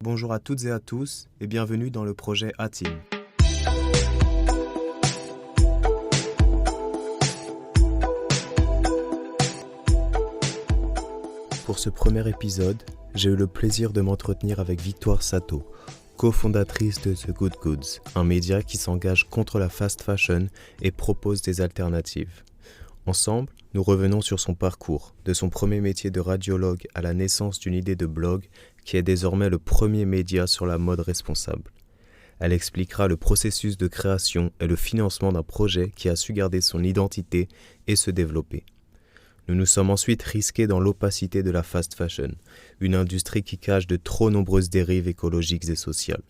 Bonjour à toutes et à tous et bienvenue dans le projet ATIN. Pour ce premier épisode, j'ai eu le plaisir de m'entretenir avec Victoire Sato, cofondatrice de The Good Goods, un média qui s'engage contre la fast fashion et propose des alternatives. Ensemble, nous revenons sur son parcours, de son premier métier de radiologue à la naissance d'une idée de blog qui est désormais le premier média sur la mode responsable. Elle expliquera le processus de création et le financement d'un projet qui a su garder son identité et se développer. Nous nous sommes ensuite risqués dans l'opacité de la fast fashion, une industrie qui cache de trop nombreuses dérives écologiques et sociales.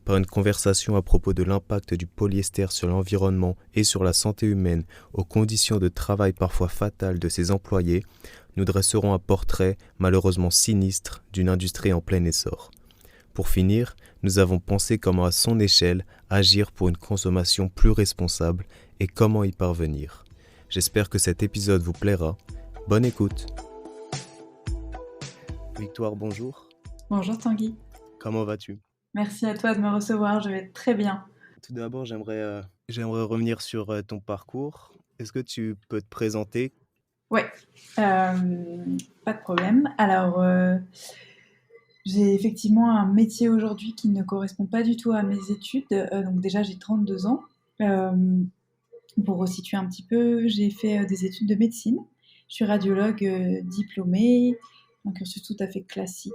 Par une conversation à propos de l'impact du polyester sur l'environnement et sur la santé humaine, aux conditions de travail parfois fatales de ses employés, nous dresserons un portrait malheureusement sinistre d'une industrie en plein essor. Pour finir, nous avons pensé comment à son échelle agir pour une consommation plus responsable et comment y parvenir. J'espère que cet épisode vous plaira. Bonne écoute. Victoire, bonjour. Bonjour Tanguy, Comment vas-tu ? merci à toi de me recevoir, je vais très bien. Tout d'abord, j'aimerais revenir sur ton parcours. Est-ce que tu peux te présenter ? Ouais, pas de problème. Alors, j'ai effectivement un métier aujourd'hui qui ne correspond pas du tout à mes études. Donc déjà, j'ai 32 ans. Euh, pour resituer un petit peu, j'ai fait des études de médecine. Je suis radiologue diplômée, un cursus tout à fait classique.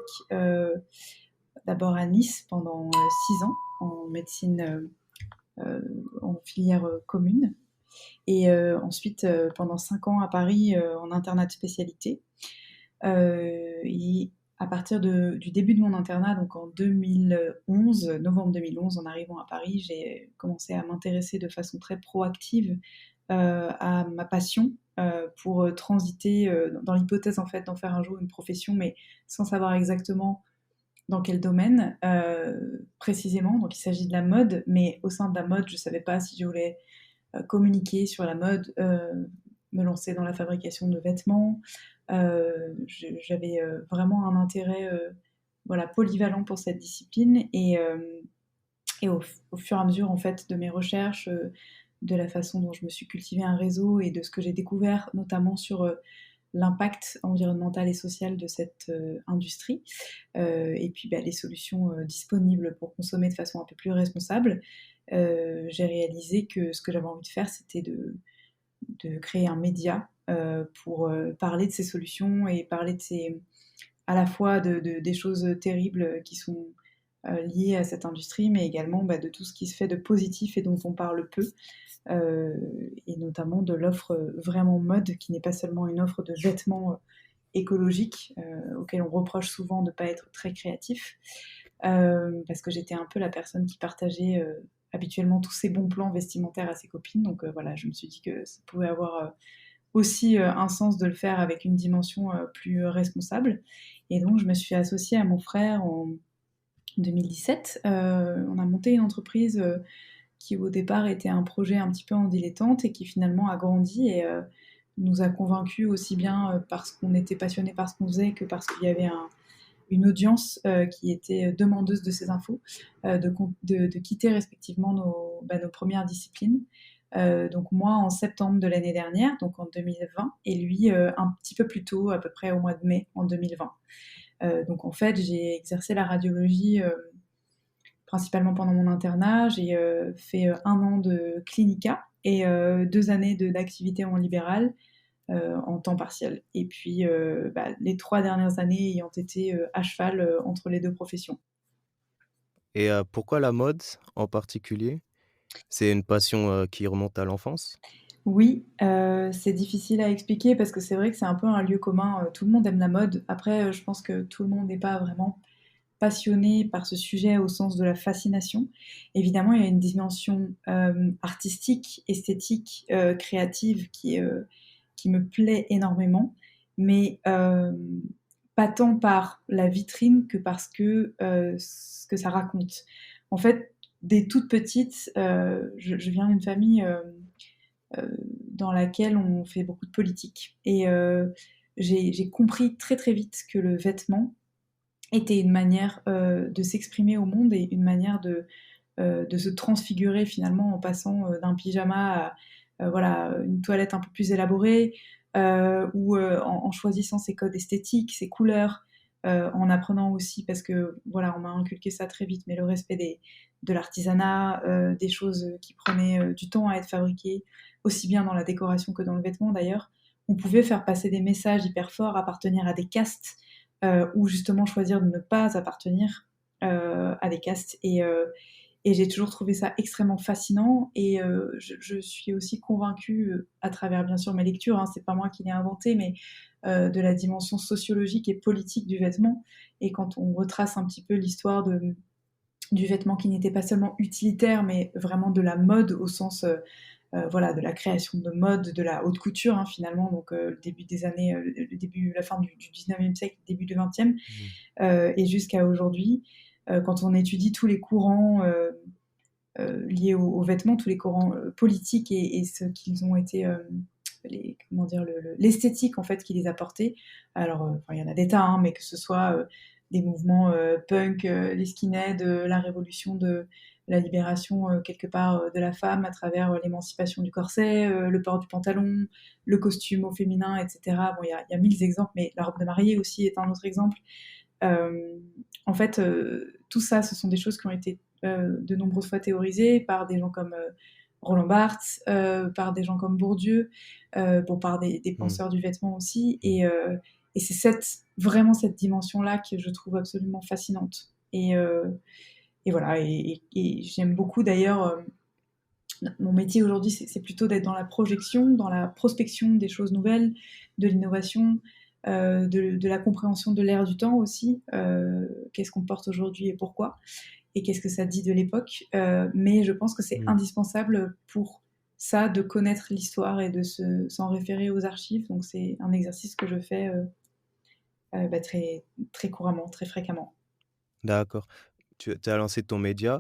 D'abord à Nice pendant 6 ans en médecine en filière commune. Et ensuite, pendant 5 ans à Paris, en internat de spécialité. Et à partir du début de mon internat, donc en 2011, novembre 2011, en arrivant à Paris, j'ai commencé à m'intéresser de façon très proactive à ma passion pour transiter dans l'hypothèse en fait d'en faire un jour une profession, mais sans savoir exactement dans quel domaine précisément. Donc il s'agit de la mode, mais au sein de la mode, je ne savais pas si je voulais communiquer sur la mode, me lancer dans la fabrication de vêtements. J'avais vraiment un intérêt voilà, polyvalent pour cette discipline et au fur et à mesure en fait de mes recherches, de la façon dont je me suis cultivé un réseau et de ce que j'ai découvert notamment sur l'impact environnemental et social de cette industrie et puis les solutions disponibles pour consommer de façon un peu plus responsable, j'ai réalisé que ce que j'avais envie de faire, c'était de créer un média pour parler de ces solutions et parler de ces, à la fois des choses terribles qui sont liées à cette industrie, mais également de tout ce qui se fait de positif et dont on parle peu, et notamment de l'offre vraiment mode, qui n'est pas seulement une offre de vêtements écologiques, auquel on reproche souvent de ne pas être très créatif, parce que j'étais un peu la personne qui partageait habituellement tous ses bons plans vestimentaires à ses copines. Donc voilà, je me suis dit que ça pouvait avoir aussi un sens de le faire avec une dimension plus responsable. Et donc je me suis associée à mon frère en 2017. On a monté une entreprise qui au départ était un projet un petit peu en dilettante et qui finalement a grandi et nous a convaincus aussi bien parce qu'on était passionné par ce qu'on faisait que parce qu'il y avait une audience qui était demandeuse de ces infos, de quitter respectivement nos premières disciplines. Donc moi en septembre de l'année dernière, donc en 2020, et lui un petit peu plus tôt, à peu près au mois de mai en 2020. Donc en fait, j'ai exercé la radiologie principalement pendant mon internat. J'ai fait 1 an de clinica et 2 années d'activité en libéral en temps partiel. Et puis les 3 dernières années ayant été à cheval entre les deux professions. Et pourquoi la mode en particulier ? C'est une passion qui remonte à l'enfance ? Oui, c'est difficile à expliquer parce que c'est vrai que c'est un peu un lieu commun. Tout le monde aime la mode. Après, je pense que tout le monde n'est pas vraiment passionné par ce sujet au sens de la fascination. Évidemment, il y a une dimension artistique, esthétique, créative qui me plaît énormément, mais pas tant par la vitrine que parce que ce que ça raconte. En fait, dès toute petite, je viens d'une famille dans laquelle on fait beaucoup de politique. Et j'ai compris très très vite que le vêtement était une manière de s'exprimer au monde et une manière de se transfigurer finalement en passant d'un pyjama à voilà, une toilette un peu plus élaborée, ou en choisissant ses codes esthétiques, ses couleurs, en apprenant aussi, parce que voilà, on m'a inculqué ça très vite, mais le respect de l'artisanat, des choses qui prenaient du temps à être fabriquées, aussi bien dans la décoration que dans le vêtement d'ailleurs. On pouvait faire passer des messages hyper forts, appartenir à des castes, ou justement choisir de ne pas appartenir à des castes. Et j'ai toujours trouvé ça extrêmement fascinant. Et je suis aussi convaincue, à travers bien sûr mes lectures, hein, c'est pas moi qui l'ai inventé, mais de la dimension sociologique et politique du vêtement. Et quand on retrace un petit peu l'histoire du vêtement qui n'était pas seulement utilitaire, mais vraiment de la mode au sens voilà, de la création de mode, de la haute couture hein, finalement, donc le début des années, la fin du 19e siècle, début du 20e, et jusqu'à aujourd'hui, quand on étudie tous les courants liés aux vêtements, tous les courants politiques et ce qu'ils ont été, comment dire, l'esthétique en fait qui les a portés. Alors, il y en a des tas, hein, mais que ce soit des mouvements punk, les skinheads, la révolution de la libération quelque part de la femme à travers l'émancipation du corset, le port du pantalon, le costume au féminin, etc. Bon, il y a mille exemples, mais la robe de mariée aussi est un autre exemple. En fait, tout ça, ce sont des choses qui ont été de nombreuses fois théorisées par des gens comme Roland Barthes, par des gens comme Bourdieu, bon, par des penseurs du vêtement aussi. Et c'est vraiment cette dimension-là que je trouve absolument fascinante. Et voilà, et j'aime beaucoup d'ailleurs. Mon métier aujourd'hui, c'est plutôt d'être dans la projection, dans la prospection des choses nouvelles, de l'innovation, de la compréhension de l'ère du temps aussi. Qu'est-ce qu'on porte aujourd'hui et pourquoi, et qu'est-ce que ça dit de l'époque. Mais je pense que c'est indispensable pour ça de connaître l'histoire et de s'en référer aux archives. Donc c'est un exercice que je fais très, très couramment, très fréquemment. D'accord. Tu as lancé ton média.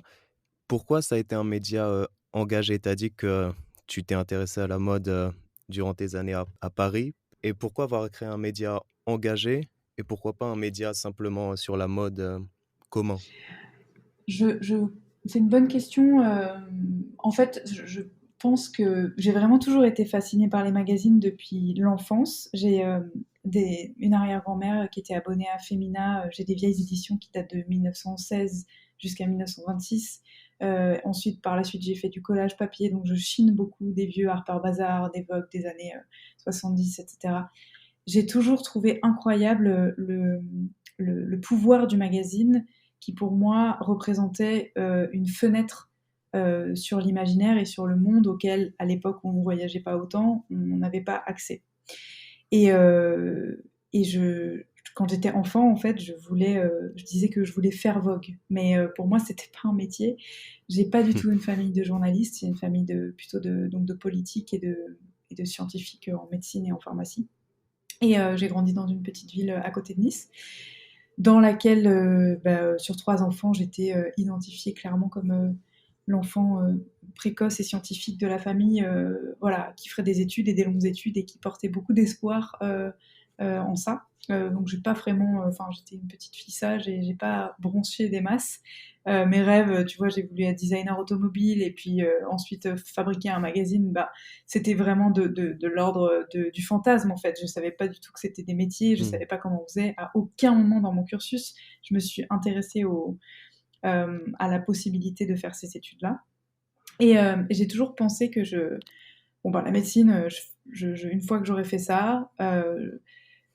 Pourquoi ça a été un média, engagé? Tu as dit que tu t'es intéressé à la mode, durant tes années à Paris, et pourquoi avoir créé un média engagé et pourquoi pas un média simplement sur la mode, commun? Je c'est une bonne question, en fait, je pense que j'ai vraiment toujours été fascinée par les magazines depuis l'enfance. J'ai, une arrière-grand-mère qui était abonnée à Femina, j'ai des vieilles éditions qui datent de 1916 jusqu'à 1926. Ensuite, par la suite, j'ai fait du collage papier, donc je chine beaucoup des vieux Harper Bazaar, des Vogue des années, 70 et cetera. J'ai toujours trouvé incroyable le pouvoir du magazine qui pour moi représentait une fenêtre sur l'imaginaire et sur le monde auquel, à l'époque où on ne voyageait pas autant, on n'avait pas accès. Et, euh, et quand j'étais enfant, en fait, je disais que je voulais faire Vogue, mais pour moi, c'était pas un métier. J'ai pas du tout une famille de journalistes, j'ai une famille plutôt donc de politiques et de scientifiques en médecine et en pharmacie. Et j'ai grandi dans une petite ville à côté de Nice, dans laquelle, sur 3 enfants, j'étais identifiée clairement comme l'enfant précoce et scientifique de la famille, voilà, qui ferait des études et des longues études et qui portait beaucoup d'espoir en ça. Donc j'ai pas vraiment, enfin j'étais une petite fille sage et j'ai pas bronché des masses. Mes rêves, tu vois, j'ai voulu être designer automobile et puis ensuite fabriquer un magazine. Bah, c'était vraiment de l'ordre du fantasme en fait. Je savais pas du tout que c'était des métiers, je savais pas comment on faisait. À aucun moment dans mon cursus, je me suis intéressée à la possibilité de faire ces études-là. Et j'ai toujours pensé que bon, bah, la médecine, une fois que j'aurais fait ça,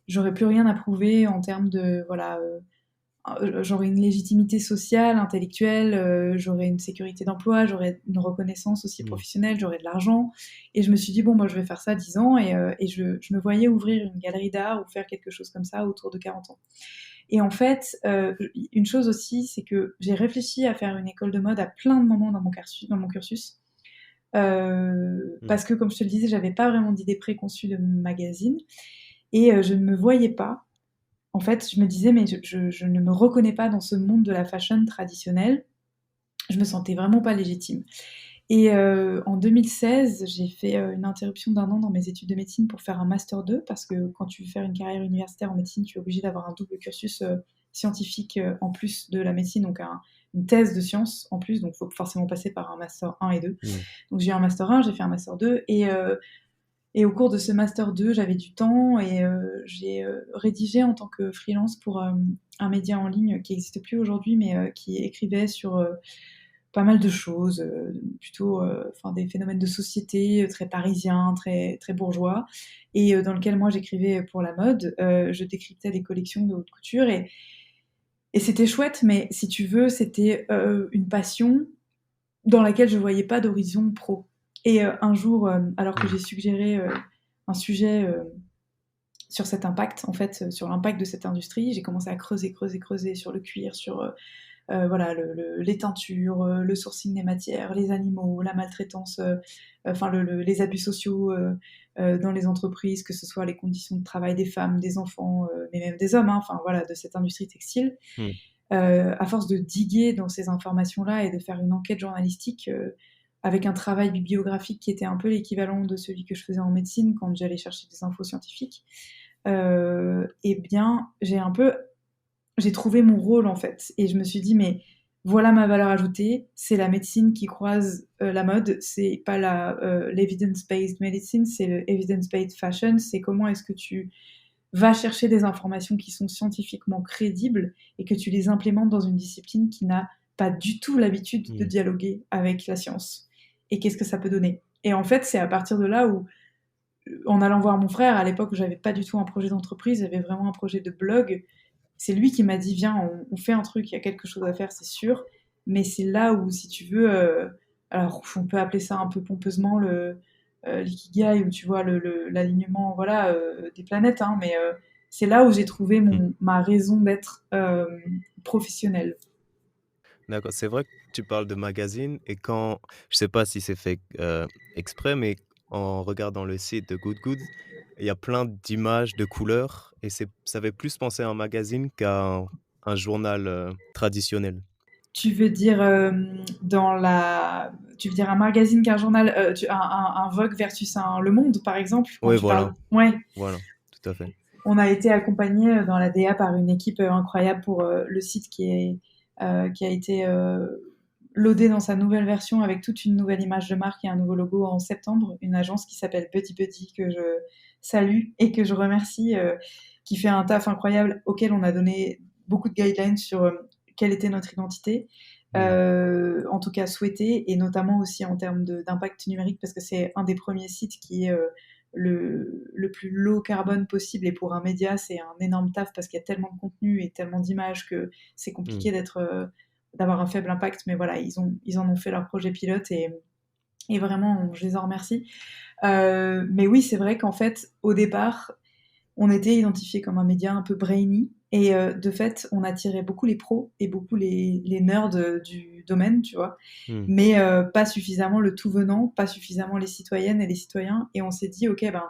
j'aurais plus rien à prouver en termes de, voilà, j'aurais une légitimité sociale, intellectuelle, j'aurais une sécurité d'emploi, j'aurais une reconnaissance aussi professionnelle, j'aurais de l'argent. Et je me suis dit, bon, moi, je vais faire ça 10 ans, et je me voyais ouvrir une galerie d'art ou faire quelque chose comme ça autour de 40 ans. Et en fait, une chose aussi, c'est que j'ai réfléchi à faire une école de mode à plein de moments dans mon cursus. Parce que, comme je te le disais, j'avais pas vraiment d'idée préconçue de magazine. Et je ne me voyais pas. En fait, je me disais, mais je ne me reconnais pas dans ce monde de la fashion traditionnelle. Je me sentais vraiment pas légitime. Et en 2016, j'ai fait une interruption d'1 an dans mes études de médecine pour faire un master 2, parce que quand tu veux faire une carrière universitaire en médecine, tu es obligé d'avoir un double cursus scientifique en plus de la médecine, donc une thèse de sciences en plus, donc il faut forcément passer par un master 1 et 2. Donc j'ai eu un master 1, j'ai fait un master 2, et au cours de ce master 2, j'avais du temps et j'ai rédigé en tant que freelance pour un média en ligne qui n'existe plus aujourd'hui, mais qui écrivait sur pas mal de choses, plutôt des phénomènes de société très parisiens, très, très bourgeois, et dans lequel moi j'écrivais pour la mode. Je décryptais des collections de haute couture, et c'était chouette, mais si tu veux, c'était une passion dans laquelle je voyais pas d'horizon pro. Et un jour, alors que j'ai suggéré un sujet sur cet impact, en fait, sur l'impact de cette industrie, j'ai commencé à creuser sur le cuir, sur voilà, les teintures, le sourcing des matières, les animaux, la maltraitance, les abus sociaux dans les entreprises, que ce soit les conditions de travail des femmes, des enfants, mais même des hommes, hein, enfin voilà, de cette industrie textile. À force de diguer dans ces informations-là et de faire une enquête journalistique avec un travail bibliographique qui était un peu l'équivalent de celui que je faisais en médecine quand j'allais chercher des infos scientifiques, eh bien, j'ai trouvé mon rôle en fait. Et je me suis dit, mais voilà ma valeur ajoutée, c'est la médecine qui croise la mode, c'est pas l'evidence-based medicine, c'est le evidence-based fashion, c'est comment est-ce que tu vas chercher des informations qui sont scientifiquement crédibles et que tu les implémentes dans une discipline qui n'a pas du tout l'habitude de dialoguer avec la science. Et qu'est-ce que ça peut donner? Et en fait, c'est à partir de là où, en allant voir mon frère, à l'époque où j'avais pas du tout un projet d'entreprise, j'avais vraiment un projet de blog, c'est lui qui m'a dit, viens, on fait un truc, il y a quelque chose à faire, c'est sûr. Mais c'est là où, si tu veux, alors on peut appeler ça un peu pompeusement l'ikigai, où tu vois l'alignement, voilà, des planètes, hein, mais c'est là où j'ai trouvé ma raison d'être professionnelle. D'accord, c'est vrai que tu parles de magazine et quand je sais pas si c'est fait, exprès, mais en regardant le site de Good Goods, il y a plein d'images, de couleurs et ça fait plus penser à un magazine qu'à un journal, traditionnel. Tu veux dire tu veux dire un magazine qu'un journal, un Vogue versus un Le Monde, par exemple, quand Oui, tu parles. voilà, Ouais. voilà, tout à fait. On a été accompagné dans la DA par une équipe incroyable pour le site qui a été loadé dans sa nouvelle version avec toute une nouvelle image de marque et un nouveau logo en septembre. Une agence qui s'appelle Buddy Buddy, que je salue et que je remercie, qui fait un taf incroyable, auquel on a donné beaucoup de guidelines sur quelle était notre identité. En tout cas souhaitée, et notamment aussi en termes d'impact numérique, parce que c'est un des premiers sites qui est le plus low carbone possible, et pour un média c'est un énorme taf parce qu'il y a tellement de contenu et tellement d'images que c'est compliqué d'avoir un faible impact, mais voilà, ils en ont fait leur projet pilote, et vraiment je les en remercie. Mais oui, c'est vrai qu'en fait au départ on était identifié comme un média un peu brainy, et de fait on attirait beaucoup les pros et beaucoup les nerds du domaine, tu vois, mais pas suffisamment le tout venant, pas suffisamment les citoyennes et les citoyens, et on s'est dit, ok, ben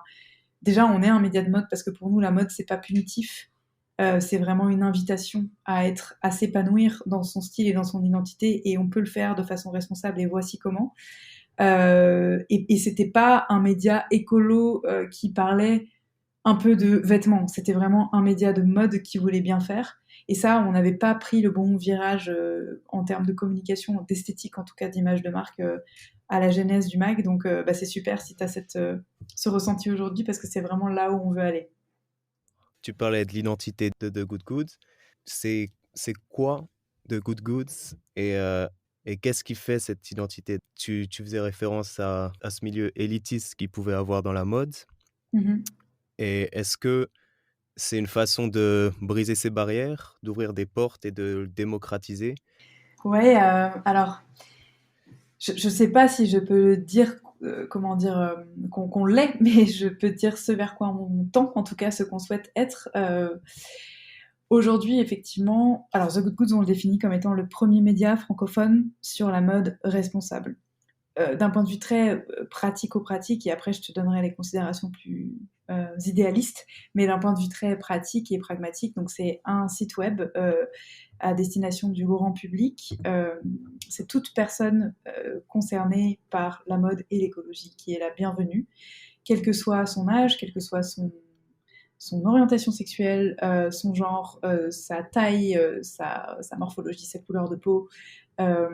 déjà on est un média de mode parce que pour nous la mode c'est pas punitif, c'est vraiment une invitation à s'épanouir dans son style et dans son identité, et on peut le faire de façon responsable, et voici comment. Et c'était pas un média écolo qui parlait un peu de vêtements. C'était vraiment un média de mode qui voulait bien faire. Et ça, on n'avait pas pris le bon virage en termes de communication, d'esthétique, en tout cas d'image de marque, à la genèse du mag. Donc, c'est super si tu as ce ressenti aujourd'hui, parce que c'est vraiment là où on veut aller. Tu parlais de l'identité de The Good Goods. C'est quoi The Good Goods et qu'est-ce qui fait cette identité? Tu faisais référence à ce milieu élitiste qu'il pouvait avoir dans la mode Mhm. et est-ce que c'est une façon de briser ces barrières, d'ouvrir des portes et de le démocratiser? Ouais, alors, je ne sais pas si je peux dire, comment dire, qu'on l'est, mais je peux dire ce vers quoi on tend, en tout cas ce qu'on souhaite être. Aujourd'hui, effectivement, alors The Good Goods, on le définit comme étant le premier média francophone sur la mode responsable. D'un point de vue très pratico-pratique, et après je te donnerai les considérations plus idéalistes, mais d'un point de vue très pratique et pragmatique, donc c'est un site web à destination du grand public. C'est toute personne concernée par la mode et l'écologie qui est la bienvenue, quel que soit son âge, quelle que soit son orientation sexuelle, son genre, sa taille, sa morphologie, sa couleur de peau. Euh,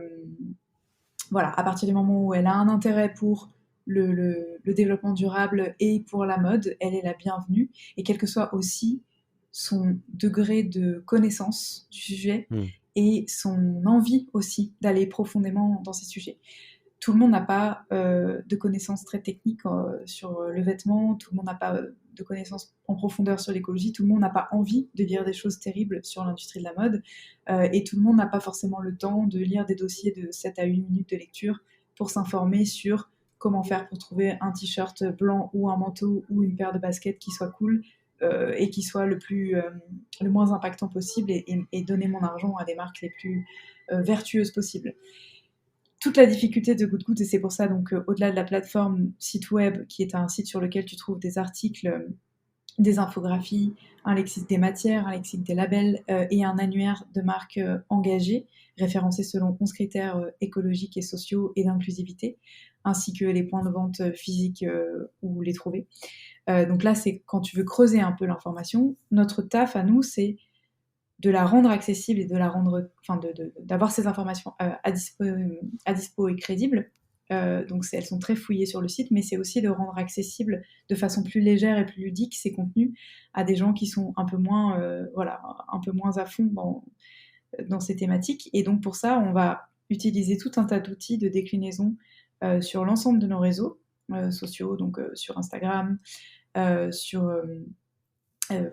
voilà, à partir du moment où elle a un intérêt pour le développement durable et pour la mode, elle est la bienvenue. Et quel que soit aussi son degré de connaissance du sujet Hmm. et son envie aussi d'aller profondément dans ces sujets. Tout le monde n'a pas de connaissances très techniques sur le vêtement, tout le monde n'a pas de connaissances en profondeur sur l'écologie, tout le monde n'a pas envie de lire des choses terribles sur l'industrie de la mode, et tout le monde n'a pas forcément le temps de lire des dossiers de 7 à 8 minutes de lecture pour s'informer sur comment faire pour trouver un t-shirt blanc ou un manteau ou une paire de baskets qui soit cool et qui soit le moins impactant possible et donner mon argent à des marques les plus vertueuses possibles. Toute la difficulté de Good Good, et c'est pour ça, donc, au-delà de la plateforme site web, qui est un site sur lequel tu trouves des articles, des infographies, un lexique des matières, un lexique des labels et un annuaire de marques engagées, référencées selon 11 critères écologiques et sociaux et d'inclusivité, ainsi que les points de vente physiques où les trouver. Donc là, c'est quand tu veux creuser un peu l'information. Notre taf à nous, c'est de la rendre accessible et de la rendre, enfin, d'avoir ces informations à dispo et crédibles. Donc elles sont très fouillées sur le site, mais c'est aussi de rendre accessible de façon plus légère et plus ludique ces contenus à des gens qui sont un peu moins, voilà, un peu moins à fond dans ces thématiques. Et donc pour ça, on va utiliser tout un tas d'outils de déclinaison sur l'ensemble de nos réseaux sociaux, donc sur Instagram, sur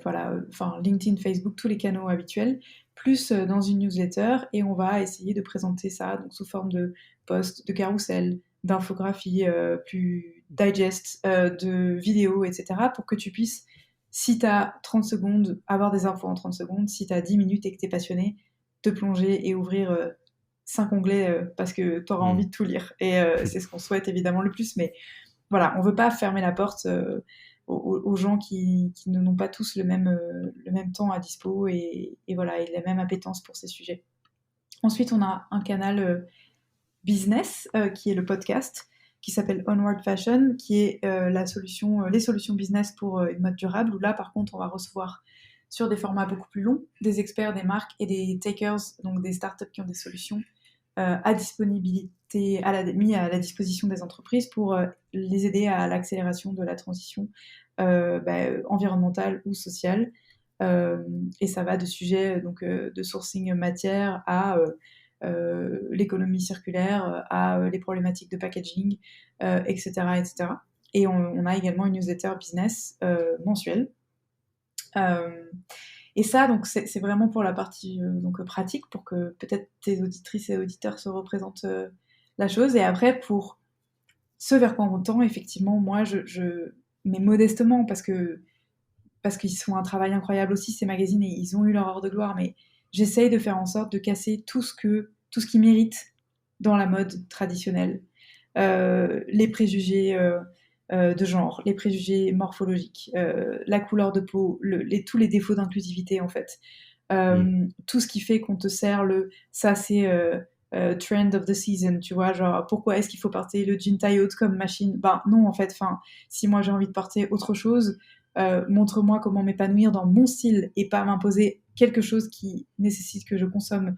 voilà, enfin LinkedIn, Facebook, tous les canaux habituels, plus dans une newsletter, et on va essayer de présenter ça donc sous forme de posts, de carousel, d'infographies plus digest, de vidéos, etc. pour que tu puisses, si tu as 30 secondes, avoir des infos en 30 secondes, si tu as 10 minutes et que tu es passionné, te plonger et ouvrir 5 onglets parce que tu auras envie de tout lire. Et c'est ce qu'on souhaite évidemment le plus, mais voilà, on veut pas fermer la porte aux gens qui n'ont pas tous le même temps à dispo et voilà, et la même appétence pour ces sujets. Ensuite, on a un canal business qui est le podcast qui s'appelle Onward Fashion, qui est les solutions business pour une mode durable, où là, par contre, on va recevoir sur des formats beaucoup plus longs des experts, des marques et des takers, donc des startups qui ont des solutions à disponibilité, mis à la disposition des entreprises pour les aider à l'accélération de la transition environnementale ou sociale. Et ça va de sujets donc, de sourcing matière à l'économie circulaire, à les problématiques de packaging, etc., etc. Et on a également une newsletter business mensuelle. Et ça, donc, c'est vraiment pour la partie donc, pratique, pour que peut-être tes auditrices et auditeurs se représentent la chose. Et après, pour ce vers quoi on tend, effectivement, moi, mais modestement, parce qu'ils font un travail incroyable aussi, ces magazines, et ils ont eu leur heure de gloire, mais j'essaye de faire en sorte de casser tout ce qui mérite dans la mode traditionnelle. Les préjugés de genre, les préjugés morphologiques, la couleur de peau, tous les défauts d'inclusivité en fait. Tout ce qui fait qu'on te sert ça c'est trend of the season, tu vois, genre pourquoi est-ce qu'il faut porter le jean taille haute comme machine? Ben non en fait, enfin si moi j'ai envie de porter autre chose, montre-moi comment m'épanouir dans mon style et pas m'imposer quelque chose qui nécessite que je consomme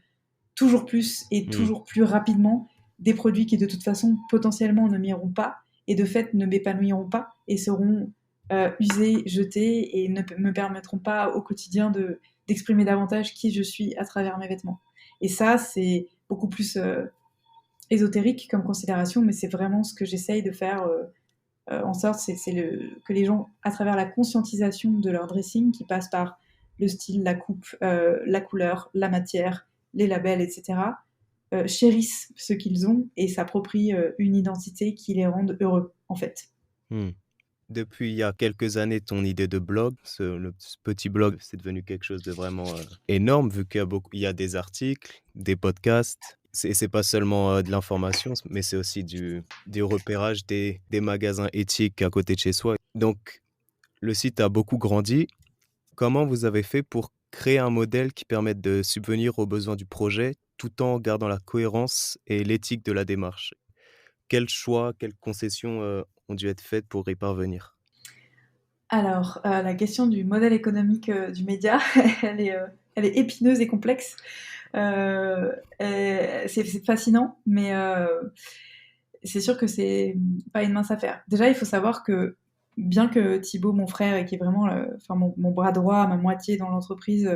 toujours plus et toujours plus rapidement des produits qui de toute façon potentiellement ne m'iront pas et de fait ne m'épanouiront pas et seront usés, jetés et ne me permettront pas au quotidien d'exprimer davantage qui je suis à travers mes vêtements. Et ça, c'est beaucoup plus ésotérique comme considération, mais c'est vraiment ce que j'essaye de faire en sorte, que les gens, à travers la conscientisation de leur dressing, qui passe par le style, la coupe, la couleur, la matière, les labels, etc., chérissent ce qu'ils ont et s'approprient une identité qui les rende heureux, en fait. Depuis il y a quelques années, ton idée de blog, ce petit blog, c'est devenu quelque chose de vraiment énorme, vu il y a des articles, des podcasts. C'est pas seulement de l'information, mais c'est aussi du repérage des magasins éthiques à côté de chez soi. Donc, le site a beaucoup grandi. Comment vous avez fait pour créer un modèle qui permette de subvenir aux besoins du projet tout en gardant la cohérence et l'éthique de la démarche? Quels choix, quelles concessions ont dû être faites pour y parvenir? Alors, la question du modèle économique du média, elle est épineuse et complexe. C'est fascinant, mais c'est sûr que c'est pas une mince affaire. Déjà, il faut savoir que bien que Thibaut, mon frère, et qui est vraiment enfin, mon bras droit, ma moitié dans l'entreprise,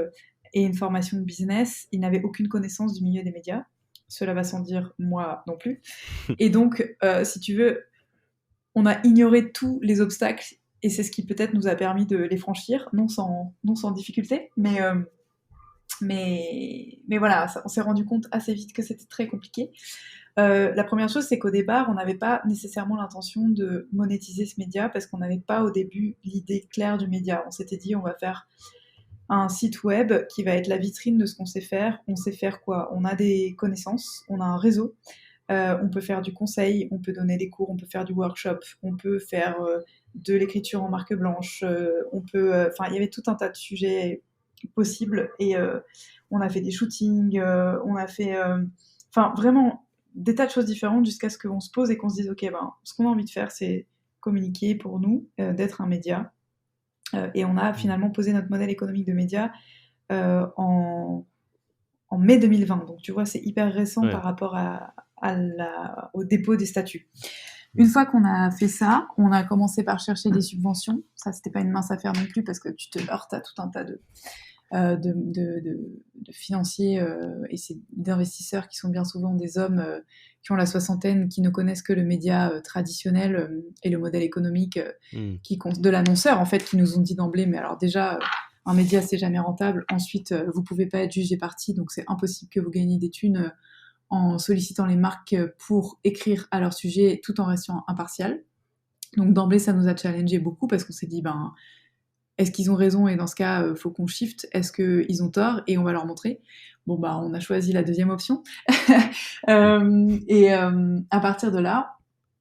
ait une formation de business, il n'avait aucune connaissance du milieu des médias. Cela va sans dire, moi non plus. Et donc, si tu veux, on a ignoré tous les obstacles et c'est ce qui peut-être nous a permis de les franchir, non sans difficulté, mais voilà, on s'est rendu compte assez vite que c'était très compliqué. La première chose, c'est qu'au départ, on n'avait pas nécessairement l'intention de monétiser ce média parce qu'on n'avait pas au début l'idée claire du média. On s'était dit, on va faire un site web qui va être la vitrine de ce qu'on sait faire. On sait faire quoi? On a des connaissances, on a un réseau, on peut faire du conseil, on peut donner des cours, on peut faire du workshop, on peut faire de l'écriture en marque blanche, on peut, enfin, il y avait tout un tas de sujets possibles et on a fait des shootings, on a fait, enfin, vraiment des tas de choses différentes jusqu'à ce qu'on se pose et qu'on se dise, ok, ben, ce qu'on a envie de faire, c'est communiquer pour nous, d'être un média. Et on a finalement posé notre modèle économique de média en mai 2020. Donc tu vois, c'est hyper récent par rapport au dépôt des statuts. Une fois qu'on a fait ça, on a commencé par chercher des subventions. Ça, c'était pas une mince affaire non plus parce que tu te heurtes à tout un tas de financiers et d'investisseurs qui sont bien souvent des hommes qui ont la soixantaine, qui ne connaissent que le média traditionnel et le modèle économique de l'annonceur, en fait, qui nous ont dit d'emblée, mais alors déjà, un média, c'est jamais rentable. Ensuite, vous pouvez pas être jugé parti, donc c'est impossible que vous gagniez des thunes en sollicitant les marques pour écrire à leur sujet tout en restant impartial. Donc d'emblée, ça nous a challengé beaucoup parce qu'on s'est dit, ben, est-ce qu'ils ont raison et dans ce cas, faut qu'on shift? Est-ce qu'ils ont tort? Et on va leur montrer. Bon, bah, on a choisi la deuxième option. À partir de là,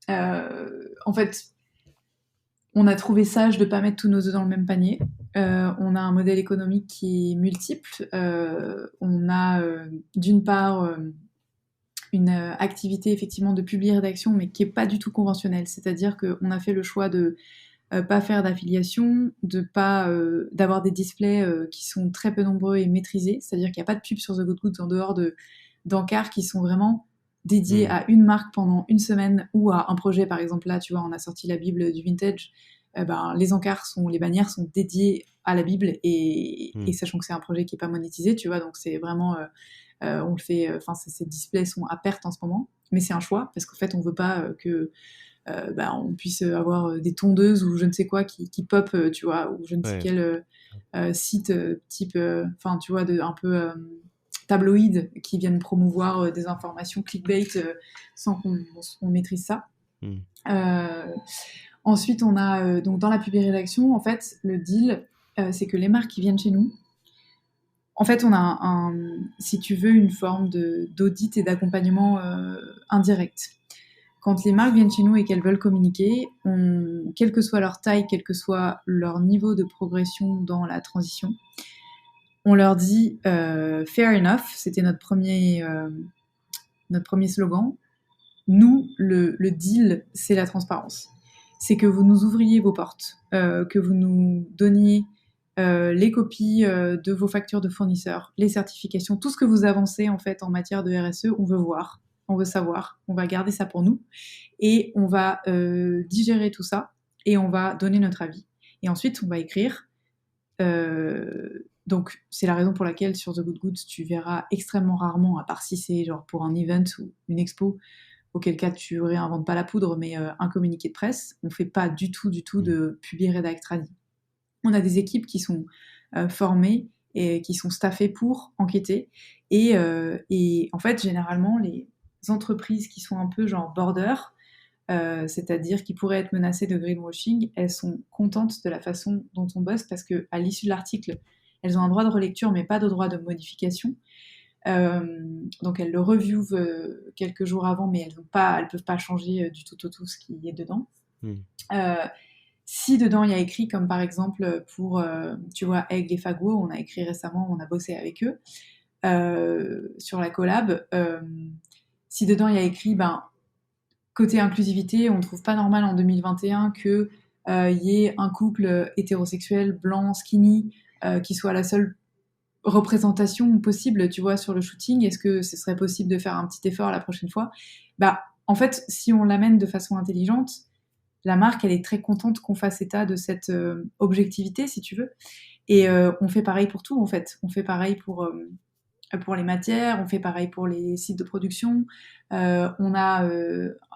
en fait, on a trouvé sage de pas mettre tous nos œufs dans le même panier. On a un modèle économique qui est multiple. On a d'une part une activité effectivement de publi-rédaction, mais qui est pas du tout conventionnelle. C'est-à-dire qu'on a fait le choix de pas faire d'affiliation, de pas d'avoir des displays qui sont très peu nombreux et maîtrisés. C'est-à-dire qu'il n'y a pas de pub sur The Good Goods en dehors d'encarts qui sont vraiment dédiés à une marque pendant une semaine ou à un projet. Par exemple, là, tu vois, on a sorti la Bible du vintage. Les bannières sont dédiées à la Bible et sachant que c'est un projet qui est pas monétisé, tu vois, donc c'est vraiment on le fait, ces displays sont à perte en ce moment, mais c'est un choix parce qu'en fait on veut pas que on puisse avoir des tondeuses ou je ne sais quoi qui pop, tu vois, ou je ne sais quel site type, tu vois, un peu tabloïd qui viennent promouvoir des informations clickbait sans qu'on maîtrise ça. Ensuite, on a donc dans la publi-rédaction, en fait, le deal, c'est que les marques qui viennent chez nous, en fait, on a si tu veux, une forme d'audit et d'accompagnement indirect. Quand les marques viennent chez nous et qu'elles veulent communiquer, quelle que soit leur taille, quel que soit leur niveau de progression dans la transition, on leur dit fair enough, c'était notre premier slogan. Nous, le deal, c'est la transparence. C'est que vous nous ouvriez vos portes, que vous nous donniez les copies de vos factures de fournisseurs, les certifications, tout ce que vous avancez en fait en matière de RSE, on veut voir, on veut savoir, on va garder ça pour nous et on va digérer tout ça et on va donner notre avis. Et ensuite, on va écrire. Donc, c'est la raison pour laquelle sur The Good Goods, tu verras extrêmement rarement, à part si c'est genre pour un event ou une expo, auquel cas tu réinventes pas la poudre, mais un communiqué de presse. On fait pas du tout de publi-rédac tradi. On a des équipes qui sont formées et qui sont staffées pour enquêter. Et en fait, généralement, les entreprises qui sont un peu genre border, c'est-à-dire qui pourraient être menacées de greenwashing, elles sont contentes de la façon dont on bosse parce qu'à l'issue de l'article, elles ont un droit de relecture mais pas de droit de modification. Donc elles le reviewent quelques jours avant, mais elles peuvent pas changer du tout au tout ce qui est dedans. Si dedans il y a écrit, comme par exemple pour, tu vois, Aigle et Fago, on a écrit récemment, on a bossé avec eux sur la collab. Si dedans il y a écrit, côté inclusivité, on trouve pas normal en 2021 que y ait un couple hétérosexuel, blanc, skinny, qui soit la seule représentation possible, tu vois, sur le shooting. Est-ce que ce serait possible de faire un petit effort la prochaine fois? Bah, en fait, si on l'amène de façon intelligente, la marque, elle est très contente qu'on fasse état de cette objectivité, si tu veux. Et on fait pareil pour tout, en fait. On fait pareil pour les matières, on fait pareil pour les sites de production. On a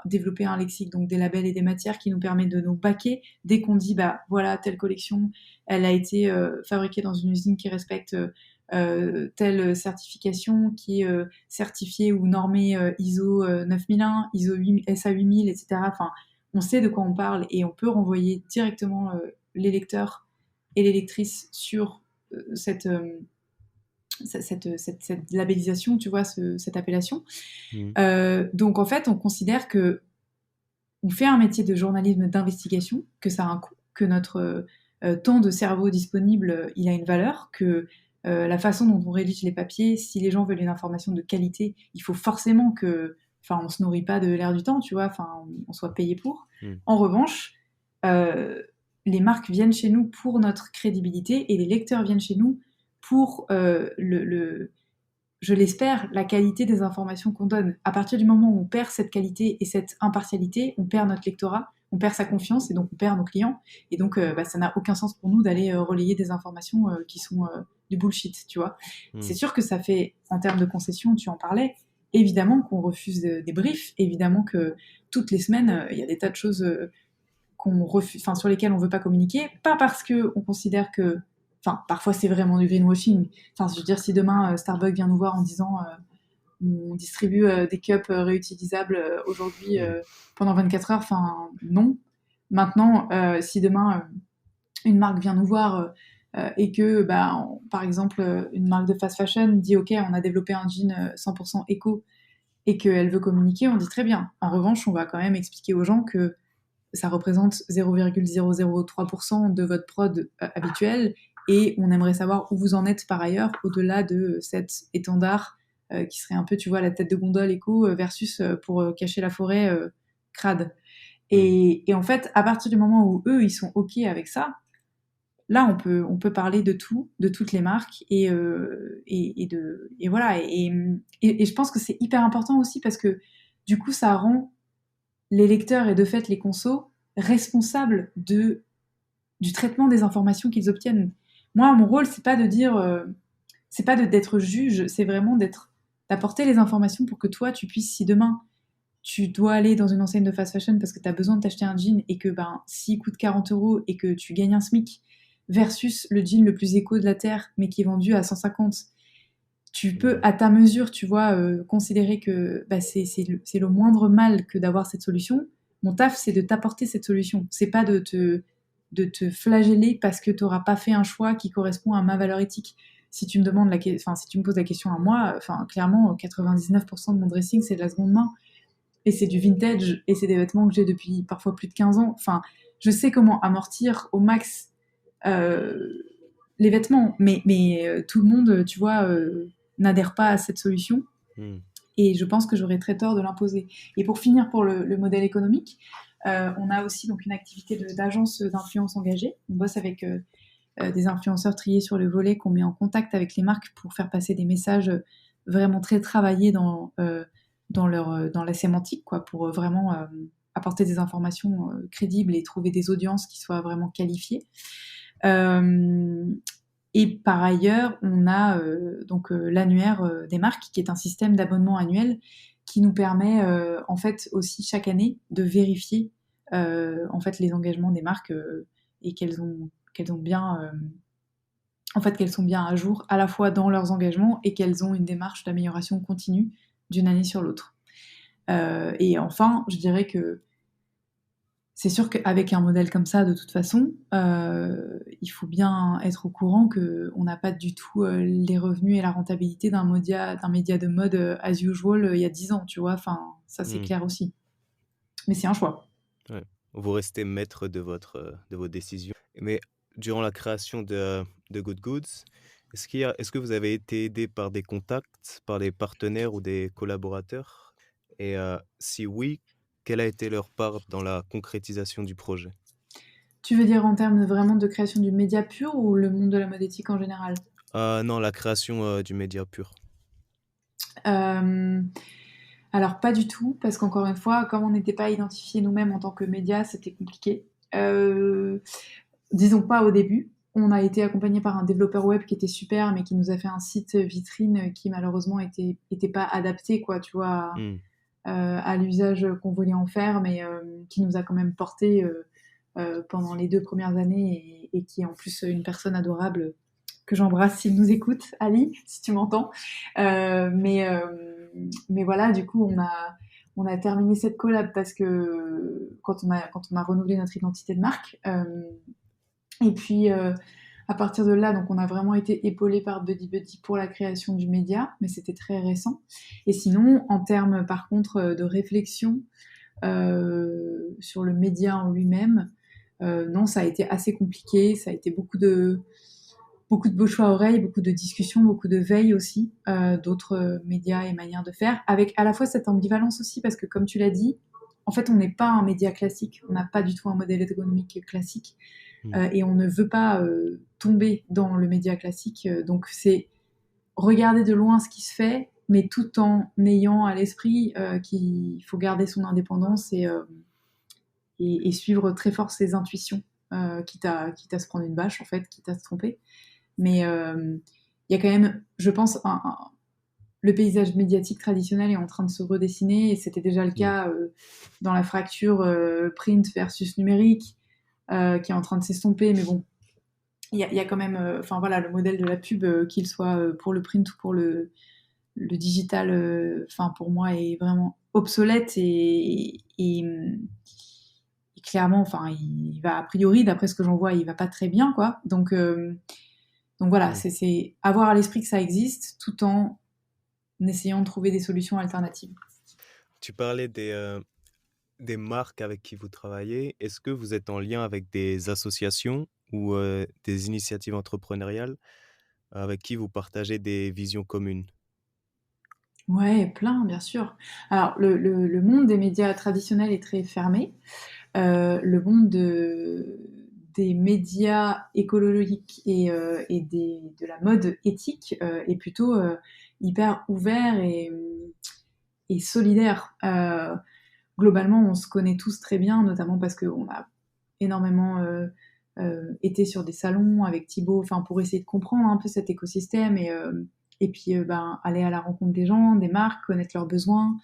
développé un lexique, donc des labels et des matières qui nous permet de nous baquer dès qu'on dit, bah voilà, telle collection, elle a été fabriquée dans une usine qui respecte telle certification, qui est certifiée ou normée ISO 9001, ISO 8, SA 8000, etc. Enfin, on sait de quoi on parle et on peut renvoyer directement les lecteurs et les lectrices sur cette labellisation, tu vois, cette appellation. Mm. Donc en fait, on considère que on fait un métier de journalisme d'investigation, que ça a un coût, que notre temps de cerveau disponible, il a une valeur, que la façon dont on rédige les papiers, si les gens veulent une information de qualité, il faut forcément que, enfin, on se nourrit pas de l'air du temps, tu vois, enfin, on soit payé pour. Mm. En revanche, les marques viennent chez nous pour notre crédibilité et les lecteurs viennent chez nous pour je l'espère, la qualité des informations qu'on donne. À partir du moment où on perd cette qualité et cette impartialité, on perd notre lectorat, on perd sa confiance et donc on perd nos clients. Et donc, ça n'a aucun sens pour nous d'aller relayer des informations qui sont du bullshit, tu vois. Mm. C'est sûr que ça fait, en termes de concession, tu en parlais, évidemment qu'on refuse des briefs, évidemment que toutes les semaines, il y a des tas de choses qu'on refuse, enfin, sur lesquelles on veut pas communiquer, pas parce que on considère que, enfin, parfois c'est vraiment du greenwashing. Enfin, je veux dire, si demain Starbucks vient nous voir en disant on distribue des cups réutilisables aujourd'hui Mm. pendant 24 heures, enfin, non. Maintenant, si demain une marque vient nous voir et que, bah, par exemple, une marque de fast fashion dit ok, on a développé un jean 100% éco et qu'elle veut communiquer, on dit très bien. En revanche, on va quand même expliquer aux gens que ça représente 0,003% de votre prod habituel et on aimerait savoir où vous en êtes par ailleurs au-delà de cet étendard qui serait un peu, tu vois, la tête de gondole éco versus pour cacher la forêt crade. Mm. Et en fait, à partir du moment où eux, ils sont OK avec ça, là, on peut parler de tout, de toutes les marques et voilà. Et je pense que c'est hyper important aussi parce que du coup, ça rend les lecteurs et de fait les consos responsables du traitement des informations qu'ils obtiennent. Moi, mon rôle, c'est pas de dire, c'est pas d'être juge, c'est vraiment d'apporter les informations pour que toi, tu puisses, si demain tu dois aller dans une enseigne de fast fashion parce que tu as besoin de t'acheter un jean et que ben, s'il coûte 40 euros et que tu gagnes un SMIC versus le jean le plus éco de la Terre mais qui est vendu à 150, tu peux, Mm. à ta mesure, tu vois, considérer que bah, c'est le moindre mal que d'avoir cette solution. Mon taf, c'est de t'apporter cette solution. C'est pas de te flageller parce que tu n'auras pas fait un choix qui correspond à ma valeur éthique. Si tu me demandes enfin, si tu me poses la question à moi, enfin, clairement, 99% de mon dressing, c'est de la seconde main. Et c'est du vintage, et c'est des vêtements que j'ai depuis parfois plus de 15 ans. Enfin, je sais comment amortir au max euh, les vêtements, mais tout le monde, tu vois, n'adhère pas à cette solution. Mm. Et je pense que j'aurais très tort de l'imposer. Et pour finir, pour le modèle économique, on a aussi donc une activité d'agence d'influence engagée. On bosse avec des influenceurs triés sur le volet qu'on met en contact avec les marques pour faire passer des messages vraiment très travaillés dans la sémantique, quoi, pour vraiment apporter des informations crédibles et trouver des audiences qui soient vraiment qualifiées. Euh, et par ailleurs, on a donc l'annuaire des marques, qui est un système d'abonnement annuel qui nous permet en fait aussi chaque année de vérifier en fait les engagements des marques et qu'elles ont bien en fait qu'elles sont bien à jour à la fois dans leurs engagements et qu'elles ont une démarche d'amélioration continue d'une année sur l'autre. Et enfin, je dirais que c'est sûr qu'avec un modèle comme ça, de toute façon, il faut bien être au courant qu'on n'a pas du tout les revenus et la rentabilité d'un média de mode as usual il y a 10 ans, tu vois. Enfin, ça c'est Mm. clair aussi. Mais c'est un choix. Ouais. Vous restez maître de vos décisions. Mais durant la création de Good Goods, est-ce que vous avez été aidé par des contacts, par des partenaires ou des collaborateurs? Et si oui, quelle a été leur part dans la concrétisation du projet? Tu veux dire en termes vraiment de création du média pur ou le monde de la mode éthique en général? Non, la création du média pur. Euh, alors pas du tout, parce qu'encore une fois, comme on n'était pas identifiés nous-mêmes en tant que média, c'était compliqué. Euh, Disons pas au début. On a été accompagné par un développeur web qui était super, mais qui nous a fait un site vitrine qui malheureusement était pas adapté, quoi, tu vois, Hmm. à l'usage qu'on voulait en faire, mais qui nous a quand même porté pendant les 2 premières années et qui est en plus une personne adorable que j'embrasse s'il nous écoute, Ali, si tu m'entends. Euh, mais, euh, mais voilà, du coup, on a terminé cette collab parce que quand on a renouvelé notre identité de marque, et puis à partir de là, donc on a vraiment été épaulé par Buddy Buddy pour la création du média, mais c'était très récent. Et sinon, en termes par contre de réflexion sur le média en lui-même, non, ça a été assez compliqué. Ça a été beaucoup de bouche à oreille, beaucoup de discussions, beaucoup de veille aussi, d'autres médias et manières de faire, avec à la fois cette ambivalence aussi, parce que comme tu l'as dit, en fait, on n'est pas un média classique, on n'a pas du tout un modèle économique classique, Hmm. et on ne veut pas tomber dans le média classique. Donc c'est regarder de loin ce qui se fait, mais tout en ayant à l'esprit qu'il faut garder son indépendance et suivre très fort ses intuitions, quitte à se prendre une bâche, en fait, quitte à se tromper. Mais il y a quand même, je pense, le paysage médiatique traditionnel est en train de se redessiner, et c'était déjà le Hmm. cas dans la fracture print versus numérique, qui est en train de s'estomper. Mais bon, il y a quand même, enfin voilà, le modèle de la pub, qu'il soit pour le print ou pour le digital, enfin pour moi est vraiment obsolète et clairement, enfin il va a priori, d'après ce que j'en vois, il va pas très bien, quoi. Donc voilà, Hmm. c'est avoir à l'esprit que ça existe tout en essayant de trouver des solutions alternatives. Tu parlais des marques avec qui vous travaillez. Est-ce que vous êtes en lien avec des associations ou des initiatives entrepreneuriales avec qui vous partagez des visions communes? Ouais, plein, bien sûr. Alors, le monde des médias traditionnels est très fermé. Le monde des médias écologiques et de la mode éthique est plutôt hyper ouvert et solidaire. Globalement, on se connaît tous très bien, notamment parce qu'on a énormément été sur des salons avec Thibaut, enfin pour essayer de comprendre un peu cet écosystème et puis ben, aller à la rencontre des gens, des marques, connaître leurs besoins,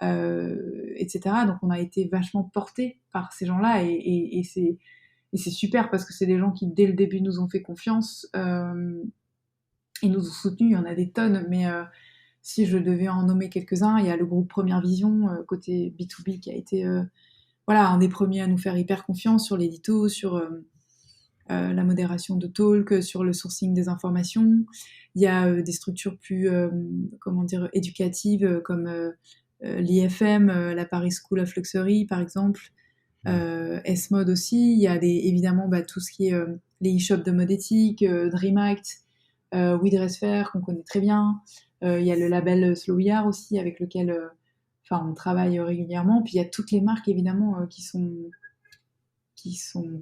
etc. Donc on a été vachement portés par ces gens-là et c'est super parce que c'est des gens qui dès le début nous ont fait confiance et nous ont soutenus. Il y en a des tonnes, mais si je devais en nommer quelques-uns, il y a le groupe Première Vision côté B2B qui a été voilà, un des premiers à nous faire hyper confiance sur l'édito, sur la modération de talk, sur le sourcing des informations. Il y a des structures plus, comment dire, éducatives comme l'IFM, la Paris School of Luxury par exemple, Hmm. S-Mode aussi. Il y a évidemment bah, tout ce qui est les e-shops de mode éthique, Dream Act, We Dress Fair qu'on connaît très bien. Il y a le label Slow Yard aussi avec lequel enfin, on travaille régulièrement. Puis il y a toutes les marques évidemment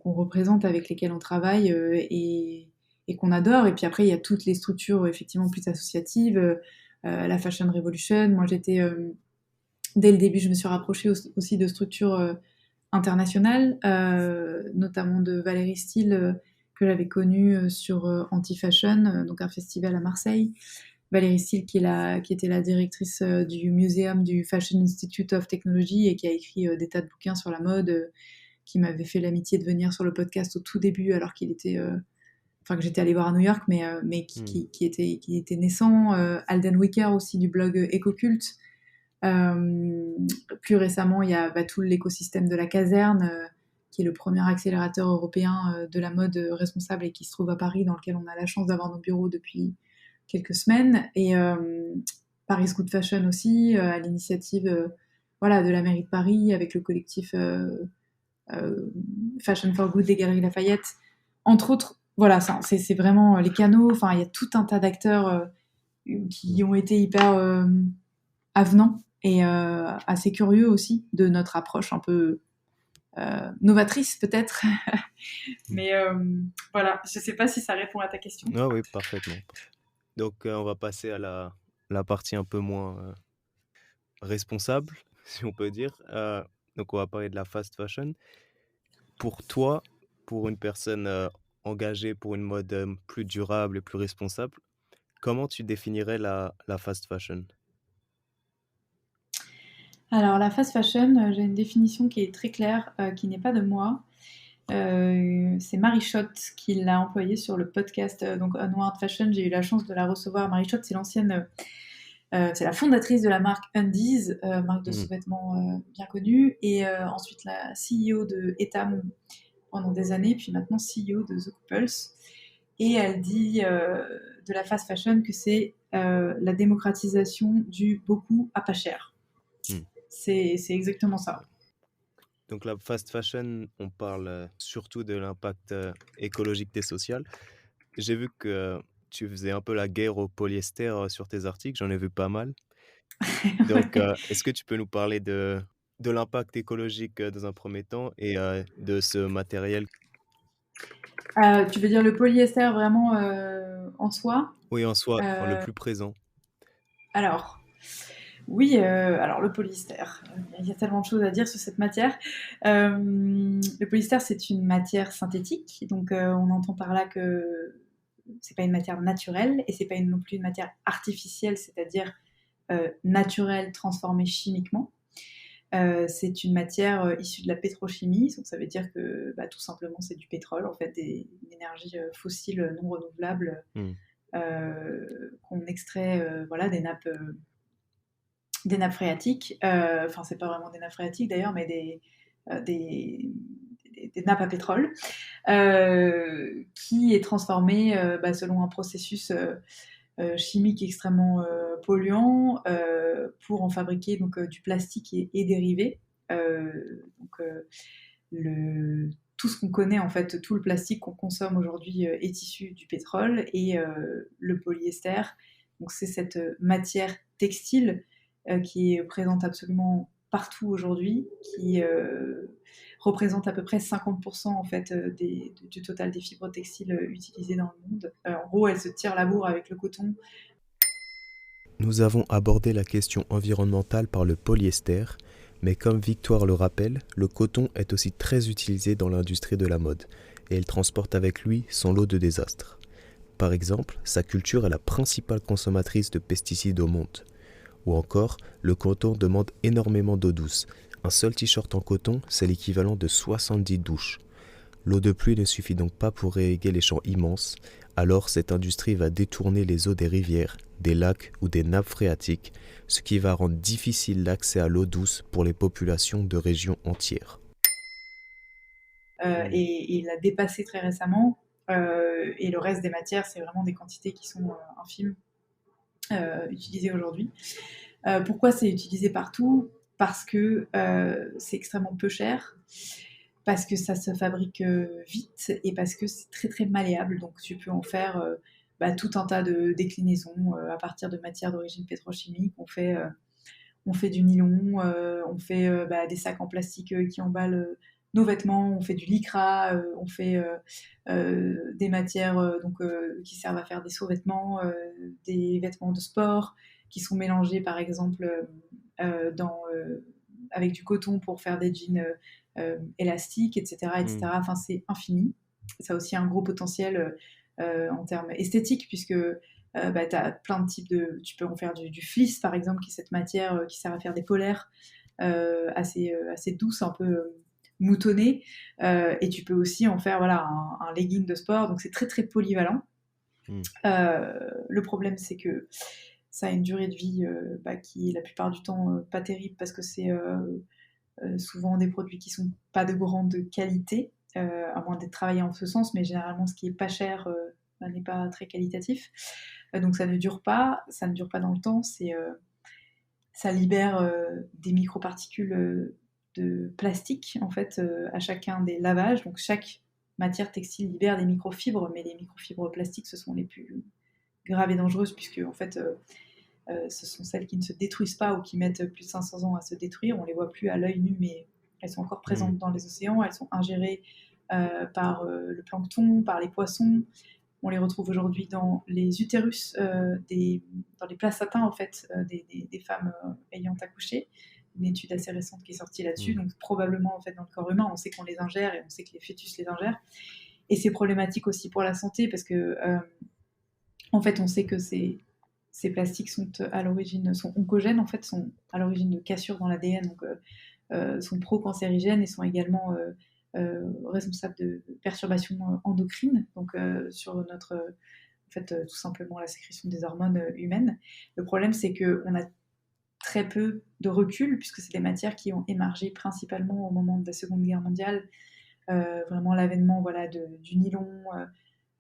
qu'on représente, avec lesquelles on travaille et qu'on adore. Et puis après, il y a toutes les structures effectivement plus associatives, la Fashion Revolution. Moi, dès le début, je me suis rapprochée aussi de structures internationales, notamment de Valérie Steele, que j'avais connue sur Anti-Fashion, donc un festival à Marseille. Valérie Steele, qui était la directrice du muséum du Fashion Institute of Technology et qui a écrit des tas de bouquins sur la mode, qui m'avait fait l'amitié de venir sur le podcast au tout début, alors qu'il était, enfin que j'étais allée voir à New York, mais Hmm. qui était naissant. Alden Wicker aussi du blog EcoCult. Plus récemment, il y a bah, tout l'écosystème de la caserne, qui est le premier accélérateur européen de la mode responsable et qui se trouve à Paris, dans lequel on a la chance d'avoir nos bureaux depuis quelques semaines. Et Paris Good Fashion aussi, à l'initiative voilà, de la mairie de Paris, avec le collectif Fashion for Good des Galeries Lafayette. Entre autres, voilà, c'est vraiment les canaux. Enfin, il y a tout un tas d'acteurs qui ont été hyper avenants et assez curieux aussi de notre approche un peu novatrice peut-être. Mais voilà, je ne sais pas si ça répond à ta question. Ah oui, parfaitement. Donc, on va passer à la partie un peu moins responsable, si on peut dire. Donc, on va parler de la fast fashion. Pour toi, pour une personne engagée pour une mode plus durable et plus responsable, comment tu définirais la fast fashion? Alors la fast fashion, j'ai une définition qui est très claire, qui n'est pas de moi. C'est Marie Schott qui l'a employée sur le podcast donc Onward Fashion. J'ai eu la chance de la recevoir. Marie Schott, c'est c'est la fondatrice de la marque Undies, marque de Mmh. sous-vêtements bien connue, et ensuite la CEO de Etam pendant des années, puis maintenant CEO de The Couples. Et elle dit de la fast fashion que c'est la démocratisation du beaucoup à pas cher. Mmh. C'est exactement ça. Donc la fast fashion, on parle surtout de l'impact écologique et social. J'ai vu que tu faisais un peu la guerre au polyester sur tes articles, j'en ai vu pas mal. Donc, Ouais. est-ce que tu peux nous parler de l'impact écologique dans un premier temps et de ce matériel? Tu veux dire le polyester vraiment en soi? Oui, en soi, enfin, le Euh, plus présent. alors, oui, alors le polyester, il y a tellement de choses à dire sur cette matière. Le polyester, c'est une matière synthétique, donc on entend par là que c'est pas une matière naturelle et c'est pas non plus une matière artificielle, c'est-à-dire naturelle transformée chimiquement. C'est une matière issue de la pétrochimie, donc ça veut dire que bah, tout simplement c'est du pétrole, en fait, une énergie fossile non renouvelable Mmh. qu'on extrait voilà, des nappes phréatiques. Enfin, c'est pas vraiment des nappes phréatiques d'ailleurs, mais euh, des, des nappes à pétrole, qui est transformée bah, selon un processus chimique extrêmement polluant pour en fabriquer donc, du plastique et dérivés. Donc, tout ce qu'on connaît, en fait, tout le plastique qu'on consomme aujourd'hui est issu du pétrole et le polyester. Donc, c'est cette matière textile qui est présente absolument partout aujourd'hui, qui représente à peu près 50% en fait, du total des fibres textiles utilisées dans le monde. En gros, elle se tire la bourre avec le coton. Nous avons abordé la question environnementale par le polyester, mais comme Victoire le rappelle, le coton est aussi très utilisé dans l'industrie de la mode, et il transporte avec lui son lot de désastres. Par exemple, sa culture est la principale consommatrice de pesticides au monde. Ou encore, le coton demande énormément d'eau douce. Un seul t-shirt en coton, c'est l'équivalent de 70 douches. L'eau de pluie ne suffit donc pas pour irriguer les champs immenses, alors cette industrie va détourner les eaux des rivières, des lacs ou des nappes phréatiques, ce qui va rendre difficile l'accès à l'eau douce pour les populations de régions entières. Et il l'a dépassé très récemment. Et le reste des matières, c'est vraiment des quantités qui sont infimes utilisées aujourd'hui. Pourquoi c'est utilisé partout? Parce que c'est extrêmement peu cher, parce que ça se fabrique vite et parce que c'est très très malléable. Donc tu peux en faire bah, tout un tas de déclinaisons à partir de matières d'origine pétrochimique. On fait du nylon, on fait bah, des sacs en plastique qui emballent nos vêtements, on fait du lycra, on fait des matières donc, qui servent à faire des sous-vêtements, des vêtements de sport qui sont mélangés par exemple avec du coton pour faire des jeans élastiques, etc., Hmm. etc. Enfin, c'est infini. Ça a aussi un gros potentiel en termes esthétiques, puisque bah, tu as plein de types de. Tu peux en faire du fleece, par exemple, qui est cette matière qui sert à faire des polaires assez douces, un peu moutonnées. Et tu peux aussi en faire voilà, un legging de sport. Donc c'est très très polyvalent. Hmm. Le problème, c'est que ça a une durée de vie bah, qui est la plupart du temps pas terrible parce que c'est souvent des produits qui sont pas de grande qualité, à moins d'être travaillés en ce sens, mais généralement ce qui est pas cher bah, n'est pas très qualitatif. Donc ça ne dure pas dans le temps, ça libère des microparticules de plastique en fait à chacun des lavages. Donc chaque matière textile libère des microfibres, mais les microfibres plastiques ce sont les plus graves et dangereuses puisque en fait ce sont celles qui ne se détruisent pas ou qui mettent plus de 500 ans à se détruire. On les voit plus à l'œil nu, mais Elles sont encore présentes dans les océans, elles sont ingérées par le plancton, par les poissons. On les retrouve aujourd'hui dans les utérus, dans les placentins en fait, des femmes ayant accouché. Une étude assez récente qui est sortie là-dessus, donc probablement en fait dans le corps humain, on sait qu'on les ingère et on sait que les fœtus les ingèrent. Et c'est problématique aussi pour la santé parce que en fait on sait que ces plastiques sont à l'origine, sont oncogènes en fait, sont à l'origine de cassures dans l'ADN, donc sont pro-cancérigènes et sont également responsables de perturbations endocrines, donc sur notre, en fait, tout simplement la sécrétion des hormones humaines. Le problème, c'est qu'on a très peu de recul, puisque c'est des matières qui ont émergé principalement au moment de la Seconde Guerre mondiale. Vraiment l'avènement du nylon,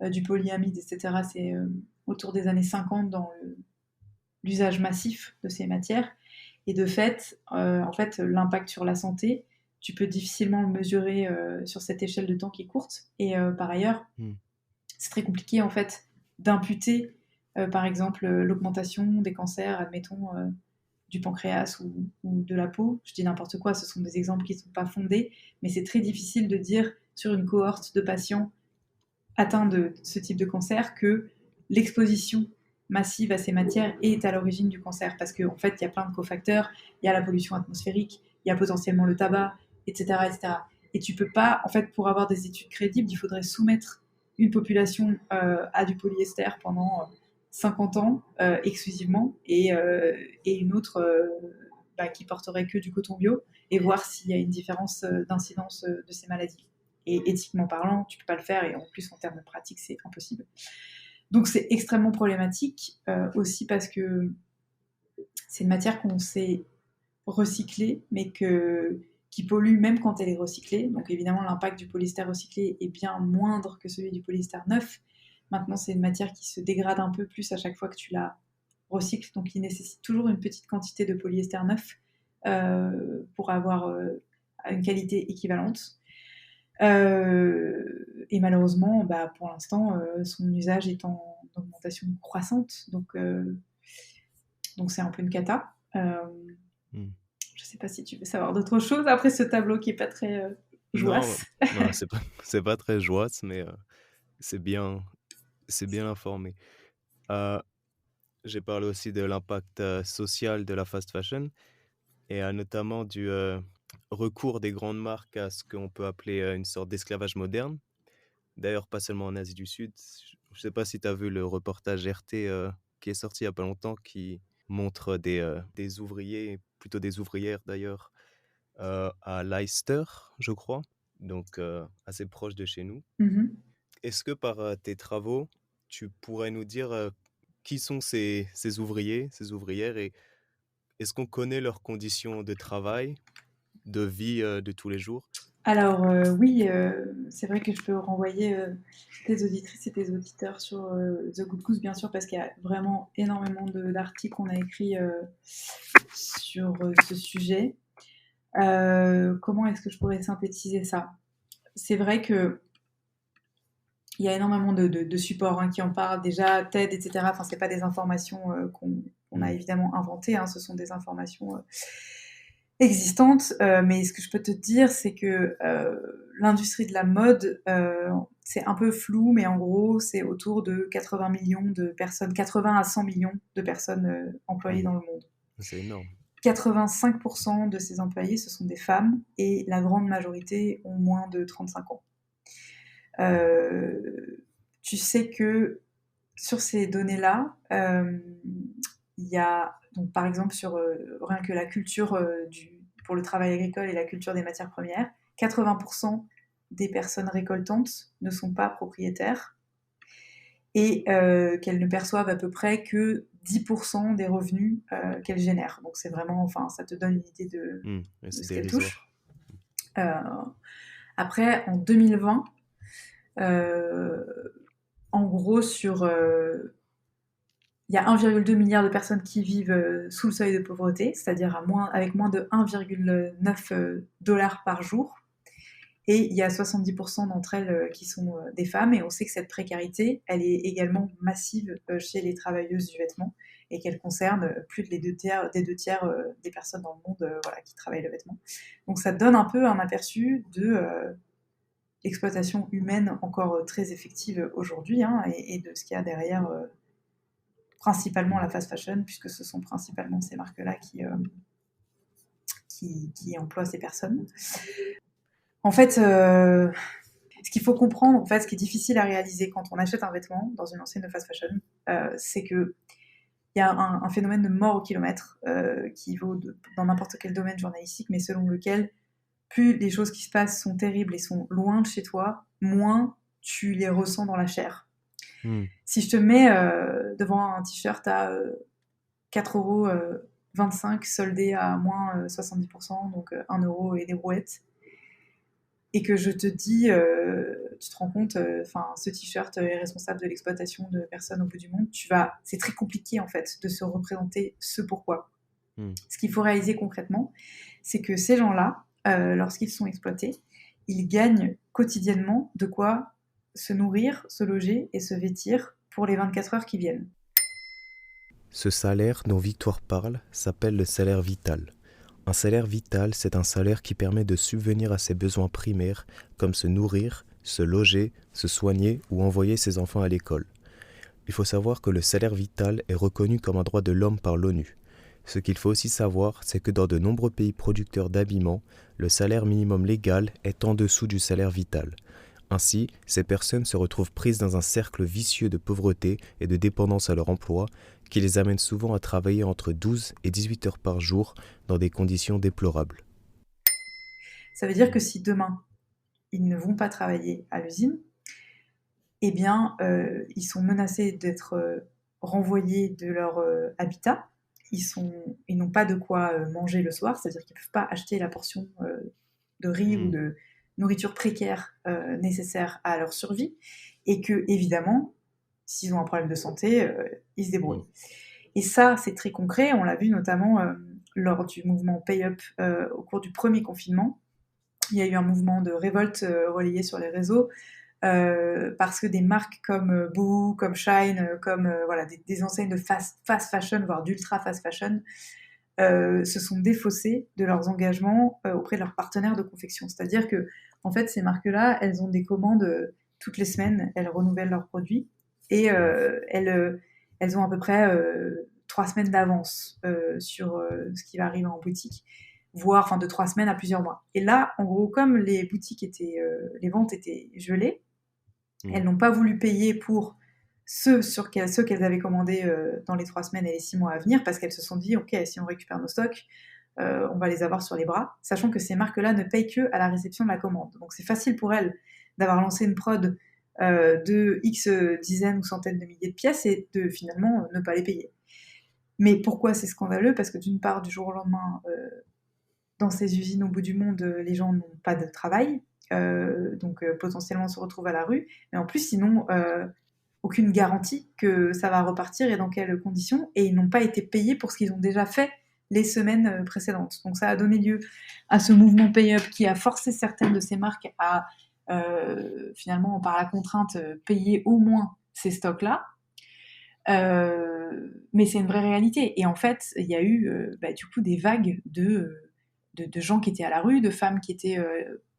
du polyamide, etc. C'est autour des années 50 dans l'usage massif de ces matières. Et de fait, l'impact sur la santé, tu peux difficilement le mesurer sur cette échelle de temps qui est courte. Et par ailleurs, c'est très compliqué en fait d'imputer, par exemple, l'augmentation des cancers, admettons, du pancréas ou de la peau. Je dis n'importe quoi, ce sont des exemples qui ne sont pas fondés, mais c'est très difficile de dire sur une cohorte de patients atteints de ce type de cancer que l'exposition massive à ces matières est à l'origine du cancer, parce qu'en fait, il y a plein de cofacteurs, il y a la pollution atmosphérique, il y a potentiellement le tabac, etc., etc. Et tu peux pas, en fait, pour avoir des études crédibles, il faudrait soumettre une population à du polyester pendant 50 ans exclusivement, et une autre qui porterait que du coton bio, et voir s'il y a une différence d'incidence de ces maladies. Et éthiquement parlant, tu peux pas le faire, et en plus, en termes de pratique, c'est impossible. Donc c'est extrêmement problématique aussi parce que c'est une matière qu'on sait recycler, mais qui pollue même quand elle est recyclée. Donc évidemment, l'impact du polyester recyclé est bien moindre que celui du polyester neuf. Maintenant, c'est une matière qui se dégrade un peu plus à chaque fois que tu la recycles, donc il nécessite toujours une petite quantité de polyester neuf pour avoir une qualité équivalente. Et malheureusement, pour l'instant, son usage est en augmentation croissante, donc c'est un peu une cata. Je ne sais pas si tu veux savoir d'autres choses après ce tableau qui n'est pas très joyeux. Non, c'est pas très joyeux, mais c'est bien informé. J'ai parlé aussi de l'impact social de la fast fashion et notamment du recours des grandes marques à ce qu'on peut appeler une sorte d'esclavage moderne. D'ailleurs, pas seulement en Asie du Sud. Je ne sais pas si tu as vu le reportage RT qui est sorti il n'y a pas longtemps, qui montre des ouvriers, plutôt des ouvrières d'ailleurs, à Leicester, je crois, donc assez proche de chez nous. Mm-hmm. Est-ce que par tes travaux, tu pourrais nous dire qui sont ces ouvriers, ces ouvrières, et est-ce qu'on connaît leurs conditions de travail, de vie de tous les jours? Alors oui, c'est vrai que je peux renvoyer tes auditrices et tes auditeurs sur The Good Goose, bien sûr, parce qu'il y a vraiment énormément d'articles qu'on a écrits sur ce sujet. Comment est-ce que je pourrais synthétiser ça? C'est vrai que il y a énormément de supports qui en parlent, déjà TED, etc. Enfin, c'est pas des informations qu'on a évidemment inventées, ce sont des informations existantes. Mais ce que je peux te dire, c'est que l'industrie de la mode, c'est un peu flou, mais en gros, c'est autour de 80 millions de personnes, 80 à 100 millions de personnes employées dans le monde. C'est énorme. 85% de ces employés, ce sont des femmes, et la grande majorité ont moins de 35 ans. Tu sais que sur ces données-là, il y a, donc, par exemple, sur rien que la culture pour le travail agricole et la culture des matières premières, 80% des personnes récoltantes ne sont pas propriétaires, et qu'elles ne perçoivent à peu près que 10% des revenus qu'elles génèrent. Donc c'est vraiment, ça te donne une idée de ce qu'elles touchent. Après, en 2020, en gros, il y a 1,2 milliard de personnes qui vivent sous le seuil de pauvreté, c'est-à-dire avec moins de 1,9 $ par jour. Et il y a 70% d'entre elles qui sont des femmes, et on sait que cette précarité, elle est également massive chez les travailleuses du vêtement. et qu'elle concerne plus des deux tiers des personnes dans le monde voilà, qui travaillent le vêtement. Donc ça donne un peu un aperçu de l'exploitation humaine encore très effective aujourd'hui, hein, et de ce qu'il y a derrière principalement la fast fashion, puisque ce sont principalement ces marques-là qui emploient ces personnes. En fait, ce qu'il faut comprendre, en fait, ce qui est difficile à réaliser quand on achète un vêtement dans une enseigne de fast fashion, c'est que il y a un phénomène de mort au kilomètre qui vaut dans n'importe quel domaine journalistique, mais selon lequel plus les choses qui se passent sont terribles et sont loin de chez toi, moins tu les ressens dans la chair. Si je te mets devant un t-shirt à 4,25 € soldé à moins 70%, donc 1 € et des brouettes, et que je te dis, tu te rends compte, ce t-shirt est responsable de l'exploitation de personnes au bout du monde, c'est très compliqué en fait de se représenter ce pourquoi. Ce qu'il faut réaliser concrètement, c'est que ces gens-là, lorsqu'ils sont exploités, ils gagnent quotidiennement de quoi se nourrir, se loger et se vêtir pour les 24 heures qui viennent. Ce salaire dont Victoire parle s'appelle le salaire vital. Un salaire vital, c'est un salaire qui permet de subvenir à ses besoins primaires, comme se nourrir, se loger, se soigner ou envoyer ses enfants à l'école. Il faut savoir que le salaire vital est reconnu comme un droit de l'homme par l'ONU. Ce qu'il faut aussi savoir, c'est que dans de nombreux pays producteurs d'habillement, le salaire minimum légal est en dessous du salaire vital. Ainsi, ces personnes se retrouvent prises dans un cercle vicieux de pauvreté et de dépendance à leur emploi qui les amène souvent à travailler entre 12 et 18 heures par jour dans des conditions déplorables. Ça veut dire que si demain, ils ne vont pas travailler à l'usine, eh bien, ils sont menacés d'être renvoyés de leur habitat. Ils n'ont pas de quoi manger le soir, c'est-à-dire qu'ils ne peuvent pas acheter la portion de riz ou de nourriture précaire nécessaire à leur survie, et que, évidemment, s'ils ont un problème de santé, ils se débrouillent. Et ça, c'est très concret, on l'a vu notamment lors du mouvement Pay Up au cours du premier confinement. Il y a eu un mouvement de révolte relayé sur les réseaux, parce que des marques comme Boohoo, comme Shine, comme voilà, des enseignes de fast fashion, voire d'ultra fast fashion, se sont défaussées de leurs engagements auprès de leurs partenaires de confection. C'est-à-dire que, en fait, ces marques-là, elles ont des commandes toutes les semaines, elles renouvellent leurs produits, et elles ont à peu près 3 semaines d'avance sur ce qui va arriver en boutique, voire de 3 semaines à plusieurs mois. Et là, en gros, comme les boutiques les ventes étaient gelées, elles n'ont pas voulu payer pour ceux qu'elles avaient commandés dans les 3 semaines et les 6 mois à venir, parce qu'elles se sont dit, ok, si on récupère nos stocks, on va les avoir sur les bras, sachant que ces marques-là ne payent que à la réception de la commande. Donc c'est facile pour elles d'avoir lancé une prod de X dizaines ou centaines de milliers de pièces et de finalement ne pas les payer. Mais pourquoi c'est scandaleux ? Parce que d'une part, du jour au lendemain, dans ces usines au bout du monde, les gens n'ont pas de travail, donc potentiellement se retrouvent à la rue, mais en plus ils n'ont aucune garantie que ça va repartir et dans quelles conditions, et ils n'ont pas été payés pour ce qu'ils ont déjà fait les semaines précédentes. Donc ça a donné lieu à ce mouvement Pay Up qui a forcé certaines de ces marques à finalement, par la contrainte, payer au moins ces stocks-là. Mais c'est une vraie réalité. Et en fait, il y a eu du coup des vagues de gens qui étaient à la rue, de femmes qui étaient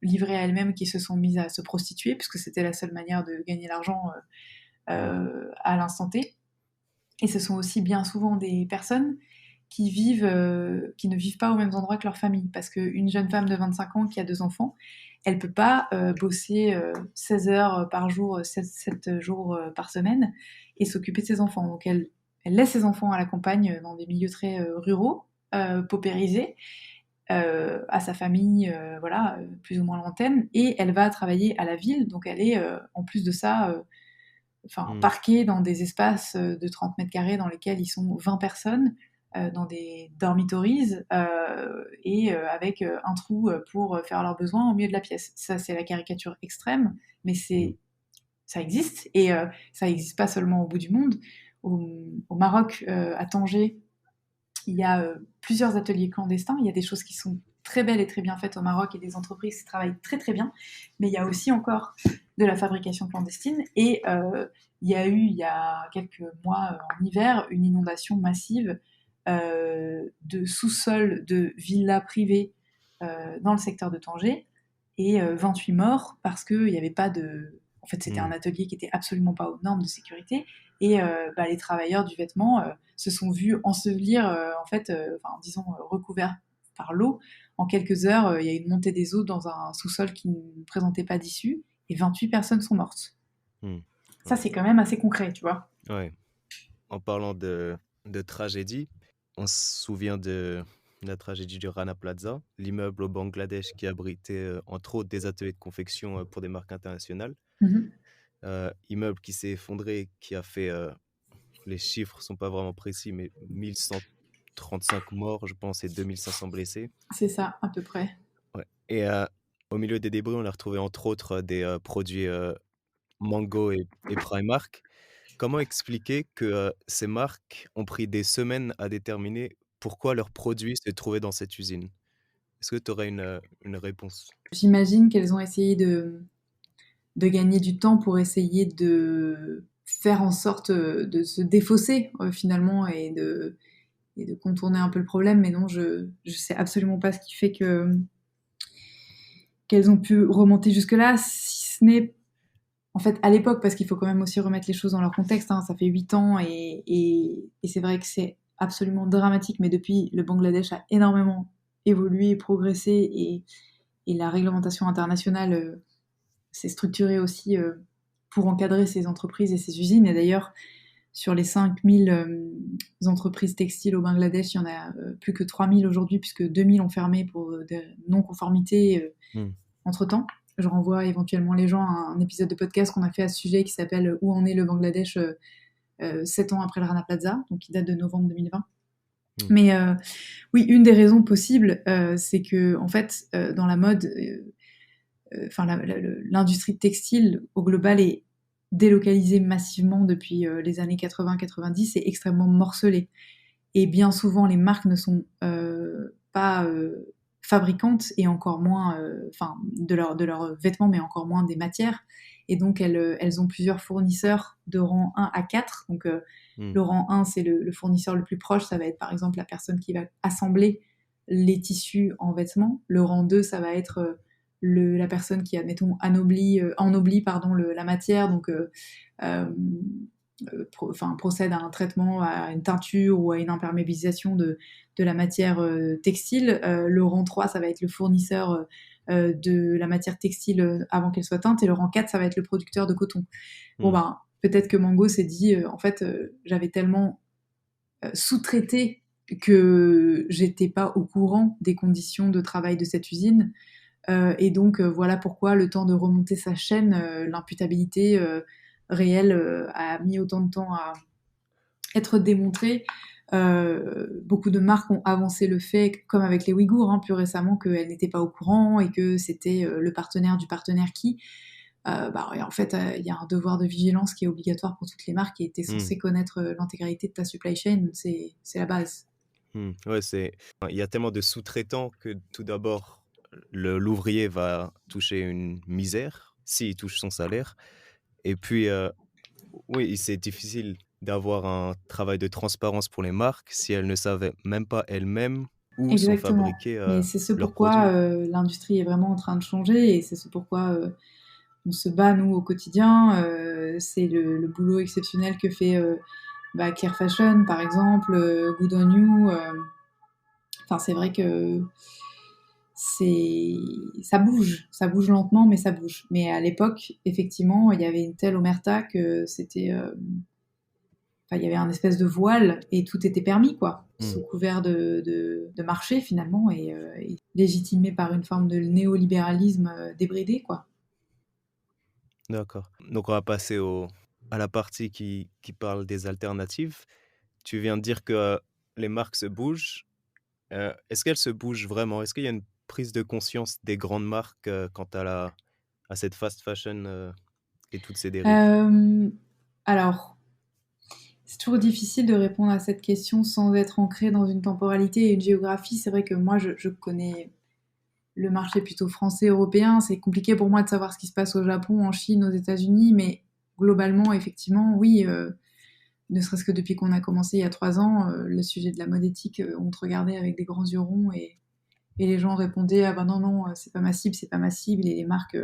livrées à elles-mêmes, qui se sont mises à se prostituer, puisque c'était la seule manière de gagner l'argent à l'instant T. Et ce sont aussi bien souvent des personnes qui ne vivent pas aux mêmes endroits que leur famille. Parce qu'une jeune femme de 25 ans qui a 2 enfants, elle ne peut pas bosser 16 heures par jour, 7 jours par semaine, et s'occuper de ses enfants. Donc elle laisse ses enfants à la campagne, dans des milieux très ruraux, paupérisés, à sa famille, plus ou moins lointaine, et elle va travailler à la ville, donc elle est, en plus de ça, parquée dans des espaces de 30 mètres carrés dans lesquels ils sont 20 personnes, dans des dormitories, et avec un trou pour faire leurs besoins au milieu de la pièce. Ça, c'est la caricature extrême, mais ça existe, et ça n'existe pas seulement au bout du monde. Au Maroc, à Tanger, il y a plusieurs ateliers clandestins. Il y a des choses qui sont très belle et très bien faite au Maroc et des entreprises qui travaillent très très bien, mais il y a aussi encore de la fabrication clandestine. Et il y a eu, il y a quelques mois en hiver, une inondation massive de sous-sol de villas privées dans le secteur de Tanger, et 28 morts parce qu'il n'y avait pas de... En fait, c'était un atelier qui était absolument pas aux normes de sécurité, et les travailleurs du vêtement se sont vus ensevelir, disons, recouverts par l'eau. En quelques heures, il y a eu une montée des eaux dans un sous-sol qui ne présentait pas d'issue, et 28 personnes sont mortes. Ça, c'est quand même assez concret, tu vois. Ouais. En parlant de tragédie, on se souvient de la tragédie du Rana Plaza, l'immeuble au Bangladesh qui abritait entre autres des ateliers de confection pour des marques internationales. Immeuble qui s'est effondré, qui a fait, les chiffres sont pas vraiment précis, mais 1135 morts, je pense, et 2500 blessés. C'est ça, à peu près. Ouais. Et au milieu des débris, on a retrouvé entre autres des produits Mango et Primark. Comment expliquer que ces marques ont pris des semaines à déterminer pourquoi leurs produits se trouvaient dans cette usine? Est-ce que tu aurais une réponse? J'imagine qu'elles ont essayé de gagner du temps pour essayer de faire en sorte de se défausser finalement, et de contourner un peu le problème. Mais non, je sais absolument pas ce qui fait qu'elles ont pu remonter jusque-là, si ce n'est en fait à l'époque, parce qu'il faut quand même aussi remettre les choses dans leur contexte, hein. Ça fait 8 ans, et c'est vrai que c'est absolument dramatique, mais depuis, le Bangladesh a énormément évolué, progressé, et la réglementation internationale s'est structurée aussi pour encadrer ces entreprises et ces usines. Et d'ailleurs, sur les 5000 entreprises textiles au Bangladesh, il y en a plus que 3000 aujourd'hui, puisque 2000 ont fermé pour des non-conformités entre-temps. Je renvoie éventuellement les gens à un épisode de podcast qu'on a fait à ce sujet qui s'appelle « Où en est le Bangladesh 7 ans après le Rana Plaza », donc qui date de novembre 2020. Mais oui, une des raisons possibles, c'est que en fait, dans la mode, l'industrie textile au global est délocalisée massivement depuis les années 80-90, et extrêmement morcelée. Et bien souvent, les marques ne sont pas fabricantes, et encore moins de leurs vêtements, mais encore moins des matières. Et donc, elles ont plusieurs fournisseurs de rang 1 à 4. Donc, le rang 1, c'est le fournisseur le plus proche. Ça va être, par exemple, la personne qui va assembler les tissus en vêtements. Le rang 2, ça va être la personne qui, admettons, ennoblit la matière. Donc, procède à un traitement, à une teinture ou à une imperméabilisation de la matière textile. Le rang 3, ça va être le fournisseur de la matière textile avant qu'elle soit teinte, et le rang 4, ça va être le producteur de coton. Bon, peut-être que Mango s'est dit, j'avais tellement sous-traité que j'étais pas au courant des conditions de travail de cette usine. Et donc, voilà pourquoi le temps de remonter sa chaîne, l'imputabilité réelle a mis autant de temps à être démontrée. Beaucoup de marques ont avancé le fait, comme avec les Ouïghours, plus récemment, qu'elles n'étaient pas au courant et que c'était le partenaire du partenaire qui. En fait, il y a un devoir de vigilance qui est obligatoire pour toutes les marques, et tu es censé connaître l'intégralité de ta supply chain. C'est la base. Ouais, il y a tellement de sous-traitants que tout d'abord, l'ouvrier va toucher une misère s'il touche son salaire. Et puis, oui, c'est difficile d'avoir un travail de transparence pour les marques si elles ne savaient même pas elles-mêmes où sont fabriqués Mais c'est ce leurs pourquoi produits. l'industrie est vraiment en train de changer, et c'est ce pourquoi on se bat, nous, au quotidien. C'est le boulot exceptionnel que fait Care Fashion, par exemple, Good On You. C'est vrai que ça bouge lentement, mais ça bouge. Mais à l'époque, effectivement, il y avait une telle omerta que c'était... il y avait un espèce de voile, et tout était permis, quoi, sous couvert de marché, finalement, et légitimé par une forme de néolibéralisme débridé, quoi. D'accord. Donc, on va passer à la partie qui parle des alternatives. Tu viens de dire que les marques se bougent. Est-ce qu'elles se bougent vraiment? Est-ce qu'il y a une prise de conscience des grandes marques quant à cette fast fashion et toutes ces dérives? Alors, c'est toujours difficile de répondre à cette question sans être ancré dans une temporalité et une géographie. C'est vrai que moi, je connais le marché plutôt français-européen. C'est compliqué pour moi de savoir ce qui se passe au Japon, en Chine, aux États-Unis, mais globalement, effectivement, oui, ne serait-ce que depuis qu'on a commencé il y a 3 ans, le sujet de la mode éthique, on te regardait avec des grands yeux ronds et les gens répondaient ah ben non, non, c'est pas ma cible, c'est pas ma cible, et les marques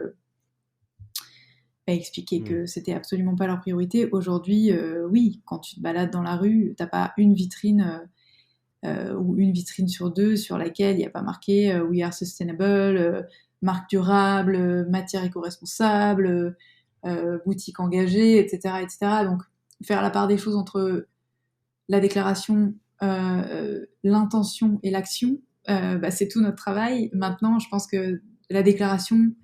expliquaient que c'était absolument pas leur priorité. Aujourd'hui, oui, quand tu te balades dans la rue, t'as pas une vitrine ou une vitrine sur deux sur laquelle il n'y a pas marqué We are sustainable, marque durable, matière éco-responsable, boutique engagée, etc., etc. Donc, faire la part des choses entre la déclaration, l'intention et l'action, c'est tout notre travail. Maintenant, je pense que la déclaration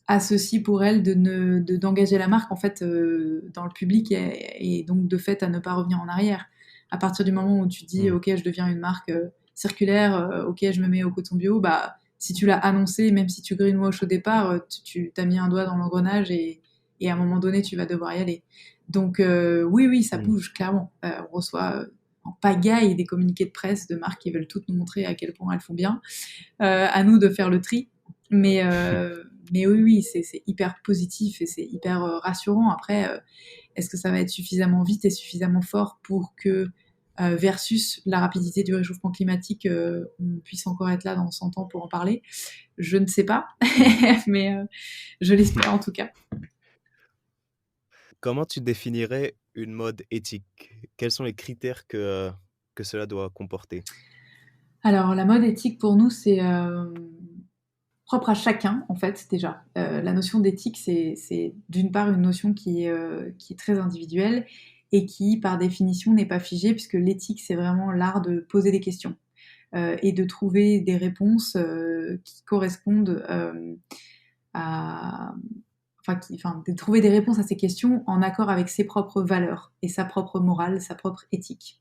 a ceci pour elle d'engager la marque en fait dans le public et donc de fait à ne pas revenir en arrière. À partir du moment où tu dis ok, je deviens une marque circulaire, ok, je me mets au coton bio, bah si tu l'as annoncé, même si tu greenwash au départ, tu t'as mis un doigt dans l'engrenage et à un moment donné tu vas devoir y aller. Donc oui, ça bouge clairement. On reçoit en pagaille des communiqués de presse de marques qui veulent toutes nous montrer à quel point elles font bien. À nous de faire le tri. Mais oui, c'est hyper positif et c'est hyper rassurant. Après, est-ce que ça va être suffisamment vite et suffisamment fort pour que, versus la rapidité du réchauffement climatique, on puisse encore être là dans 100 ans pour en parler? Je ne sais pas, mais je l'espère en tout cas. Comment tu définirais une mode éthique? Quels sont les critères que cela doit comporter? Alors, la mode éthique pour nous, c'est propre à chacun, en fait, déjà. La notion d'éthique, c'est d'une part une notion qui est très individuelle et qui, par définition, n'est pas figée, puisque l'éthique, c'est vraiment l'art de poser des questions et de trouver des réponses qui correspondent à... de trouver des réponses à ces questions en accord avec ses propres valeurs et sa propre morale, sa propre éthique.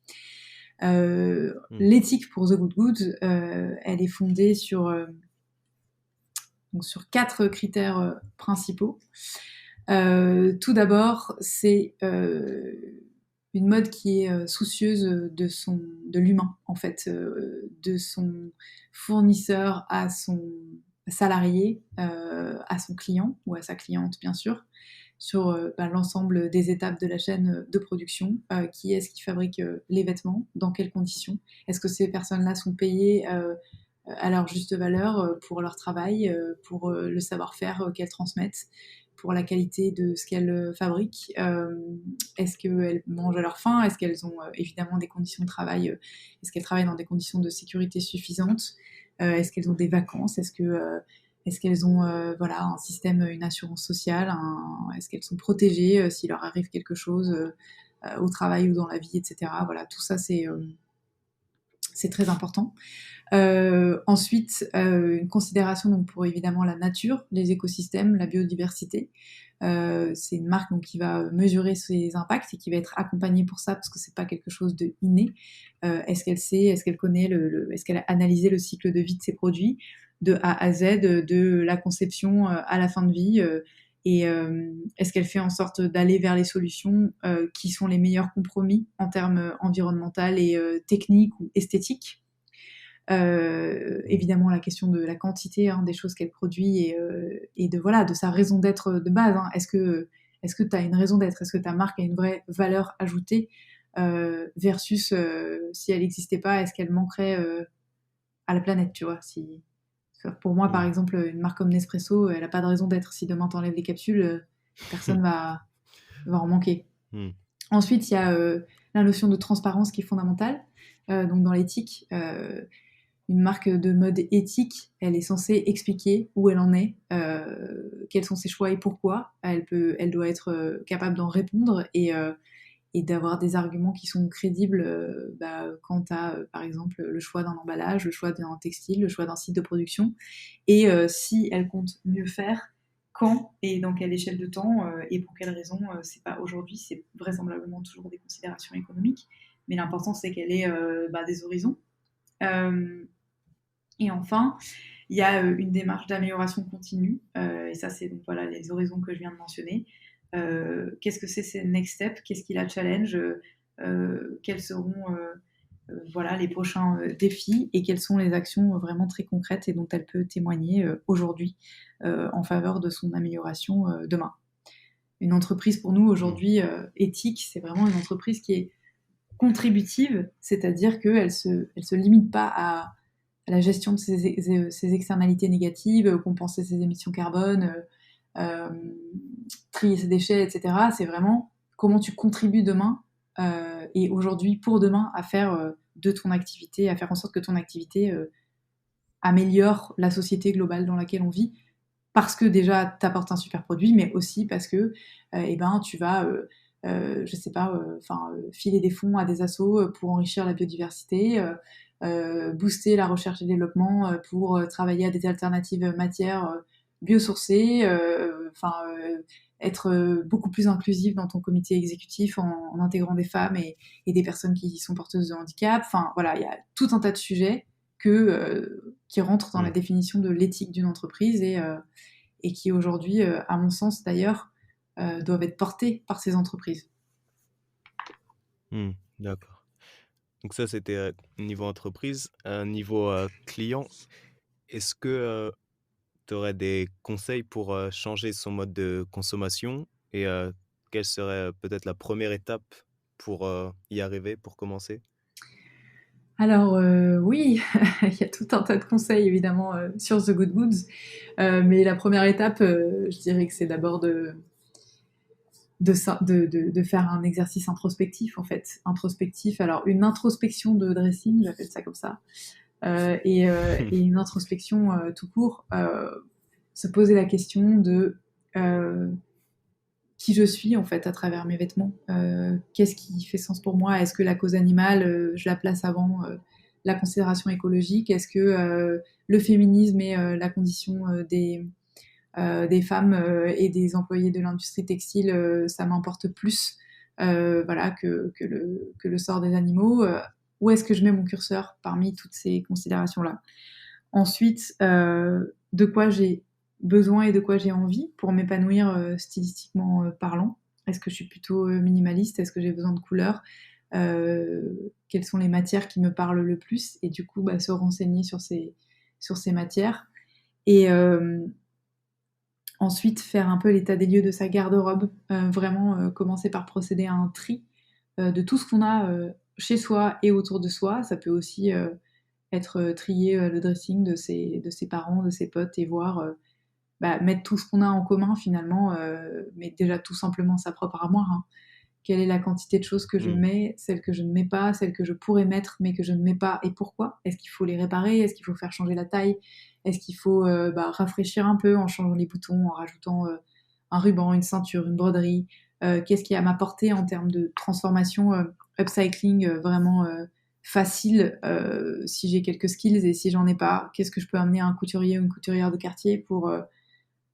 L'éthique pour The Good Goods, elle est fondée sur 4 critères principaux. Tout d'abord, c'est une mode qui est soucieuse de l'humain, en fait, de son fournisseur à son salarié, à son client ou à sa cliente, bien sûr, sur l'ensemble des étapes de la chaîne de production. Qui est-ce qui fabrique les vêtements? Dans quelles conditions? Est-ce que ces personnes-là sont payées à leur juste valeur pour leur travail, pour le savoir-faire qu'elles transmettent, pour la qualité de ce qu'elles fabriquent? Est-ce qu'elles mangent à leur faim? Est-ce qu'elles ont évidemment des conditions de travail? Est-ce qu'elles travaillent dans des conditions de sécurité suffisantes? Est-ce qu'elles ont des vacances? Est-ce qu'elles ont un système, une assurance sociale? Est-ce qu'elles sont protégées s'il leur arrive quelque chose au travail ou dans la vie, etc. Voilà, tout ça, c'est très important. Ensuite, une considération donc, pour évidemment la nature, les écosystèmes, la biodiversité. C'est une marque donc, qui va mesurer ses impacts et qui va être accompagnée pour ça parce que c'est pas quelque chose de inné. Est-ce qu'elle sait, est-ce qu'elle connaît, est-ce qu'elle a analysé le cycle de vie de ses produits de A à Z, de la conception à la fin de vie et est-ce qu'elle fait en sorte d'aller vers les solutions qui sont les meilleurs compromis en termes environnementaux et techniques ou esthétiques? Évidemment la question de la quantité des choses qu'elle produit et de sa raison d'être de base. Est-ce que tu as une raison d'être? Est-ce que ta marque a une vraie valeur ajoutée versus si elle n'existait pas, est-ce qu'elle manquerait à la planète, tu vois? Pour moi, par exemple, une marque comme Nespresso, elle n'a pas de raison d'être. Si demain t'enlèves les capsules, personne va en manquer. Ensuite, il y a la notion de transparence qui est fondamentale. Donc dans l'éthique, une marque de mode éthique, elle est censée expliquer où elle en est, quels sont ses choix et pourquoi. Elle doit être capable d'en répondre et d'avoir des arguments qui sont crédibles quant à, par exemple, le choix d'un emballage, le choix d'un textile, le choix d'un site de production. Et si elle compte mieux faire, quand et dans quelle échelle de temps et pour quelles raisons, c'est pas aujourd'hui, c'est vraisemblablement toujours des considérations économiques. Mais l'important, c'est qu'elle ait des horizons. Et enfin, il y a une démarche d'amélioration continue. Et ça, c'est donc voilà les horizons que je viens de mentionner. Qu'est-ce que c'est ces next steps? Qu'est-ce qui la challenge? Quels seront voilà les prochains défis et quelles sont les actions vraiment très concrètes et dont elle peut témoigner aujourd'hui en faveur de son amélioration demain. Une entreprise pour nous aujourd'hui éthique, c'est vraiment une entreprise qui est contributive, c'est-à-dire qu'elle se limite pas à la gestion de ses externalités négatives, compenser ses émissions carbone, trier ses déchets, etc. C'est vraiment comment tu contribues demain et aujourd'hui pour demain à faire de ton activité, à faire en sorte que ton activité améliore la société globale dans laquelle on vit, parce que déjà tu apportes un super produit, mais aussi parce que tu vas je sais pas, filer des fonds à des assos pour enrichir la biodiversité, booster la recherche et développement pour travailler à des alternatives matières biosourcées, être beaucoup plus inclusif dans ton comité exécutif en intégrant des femmes et des personnes qui sont porteuses de handicap. Enfin voilà, il y a tout un tas de sujets qui rentrent dans la définition de l'éthique d'une entreprise et qui aujourd'hui, à mon sens d'ailleurs, doivent être portés par ces entreprises. D'accord. Donc ça, c'était niveau entreprise. Niveau client, est-ce que tu aurais des conseils pour changer son mode de consommation et quelle serait peut-être la première étape pour y arriver, pour commencer? Alors oui, il y a tout un tas de conseils évidemment sur The Good Goods, mais la première étape, je dirais que c'est d'abord de faire un exercice introspectif en fait. Introspectif, alors une introspection de dressing, j'appelle ça comme ça, et une introspection tout court, se poser la question de qui je suis en fait à travers mes vêtements. Qu'est-ce qui fait sens pour moi? Est-ce que la cause animale, je la place avant la considération écologique? Est-ce que le féminisme et la condition des femmes et des employés de l'industrie textile, ça m'importe plus voilà, que le sort des animaux? Où est-ce que je mets mon curseur parmi toutes ces considérations-là? Ensuite, de quoi j'ai besoin et de quoi j'ai envie pour m'épanouir stylistiquement parlant. Est-ce que je suis plutôt minimaliste? Est-ce que j'ai besoin de couleurs? Quelles sont les matières qui me parlent le plus? Et du coup, se renseigner sur ces matières. Et ensuite, faire un peu l'état des lieux de sa garde-robe. Vraiment commencer par procéder à un tri de tout ce qu'on a chez soi et autour de soi. Ça peut aussi être trier le dressing de ses parents, de ses potes et voir, mettre tout ce qu'on a en commun finalement, mais déjà tout simplement sa propre armoire. Hein. Quelle est la quantité de choses que je mets, celles que je ne mets pas, celles que je pourrais mettre mais que je ne mets pas et pourquoi? Est-ce qu'il faut les réparer? Est-ce qu'il faut faire changer la taille? Est-ce qu'il faut rafraîchir un peu en changeant les boutons, en rajoutant un ruban, une ceinture, une broderie? Qu'est-ce qui est à ma portée en termes de transformation, upcycling vraiment facile si j'ai quelques skills et si j'en ai pas? Qu'est-ce que je peux amener à un couturier ou une couturière de quartier pour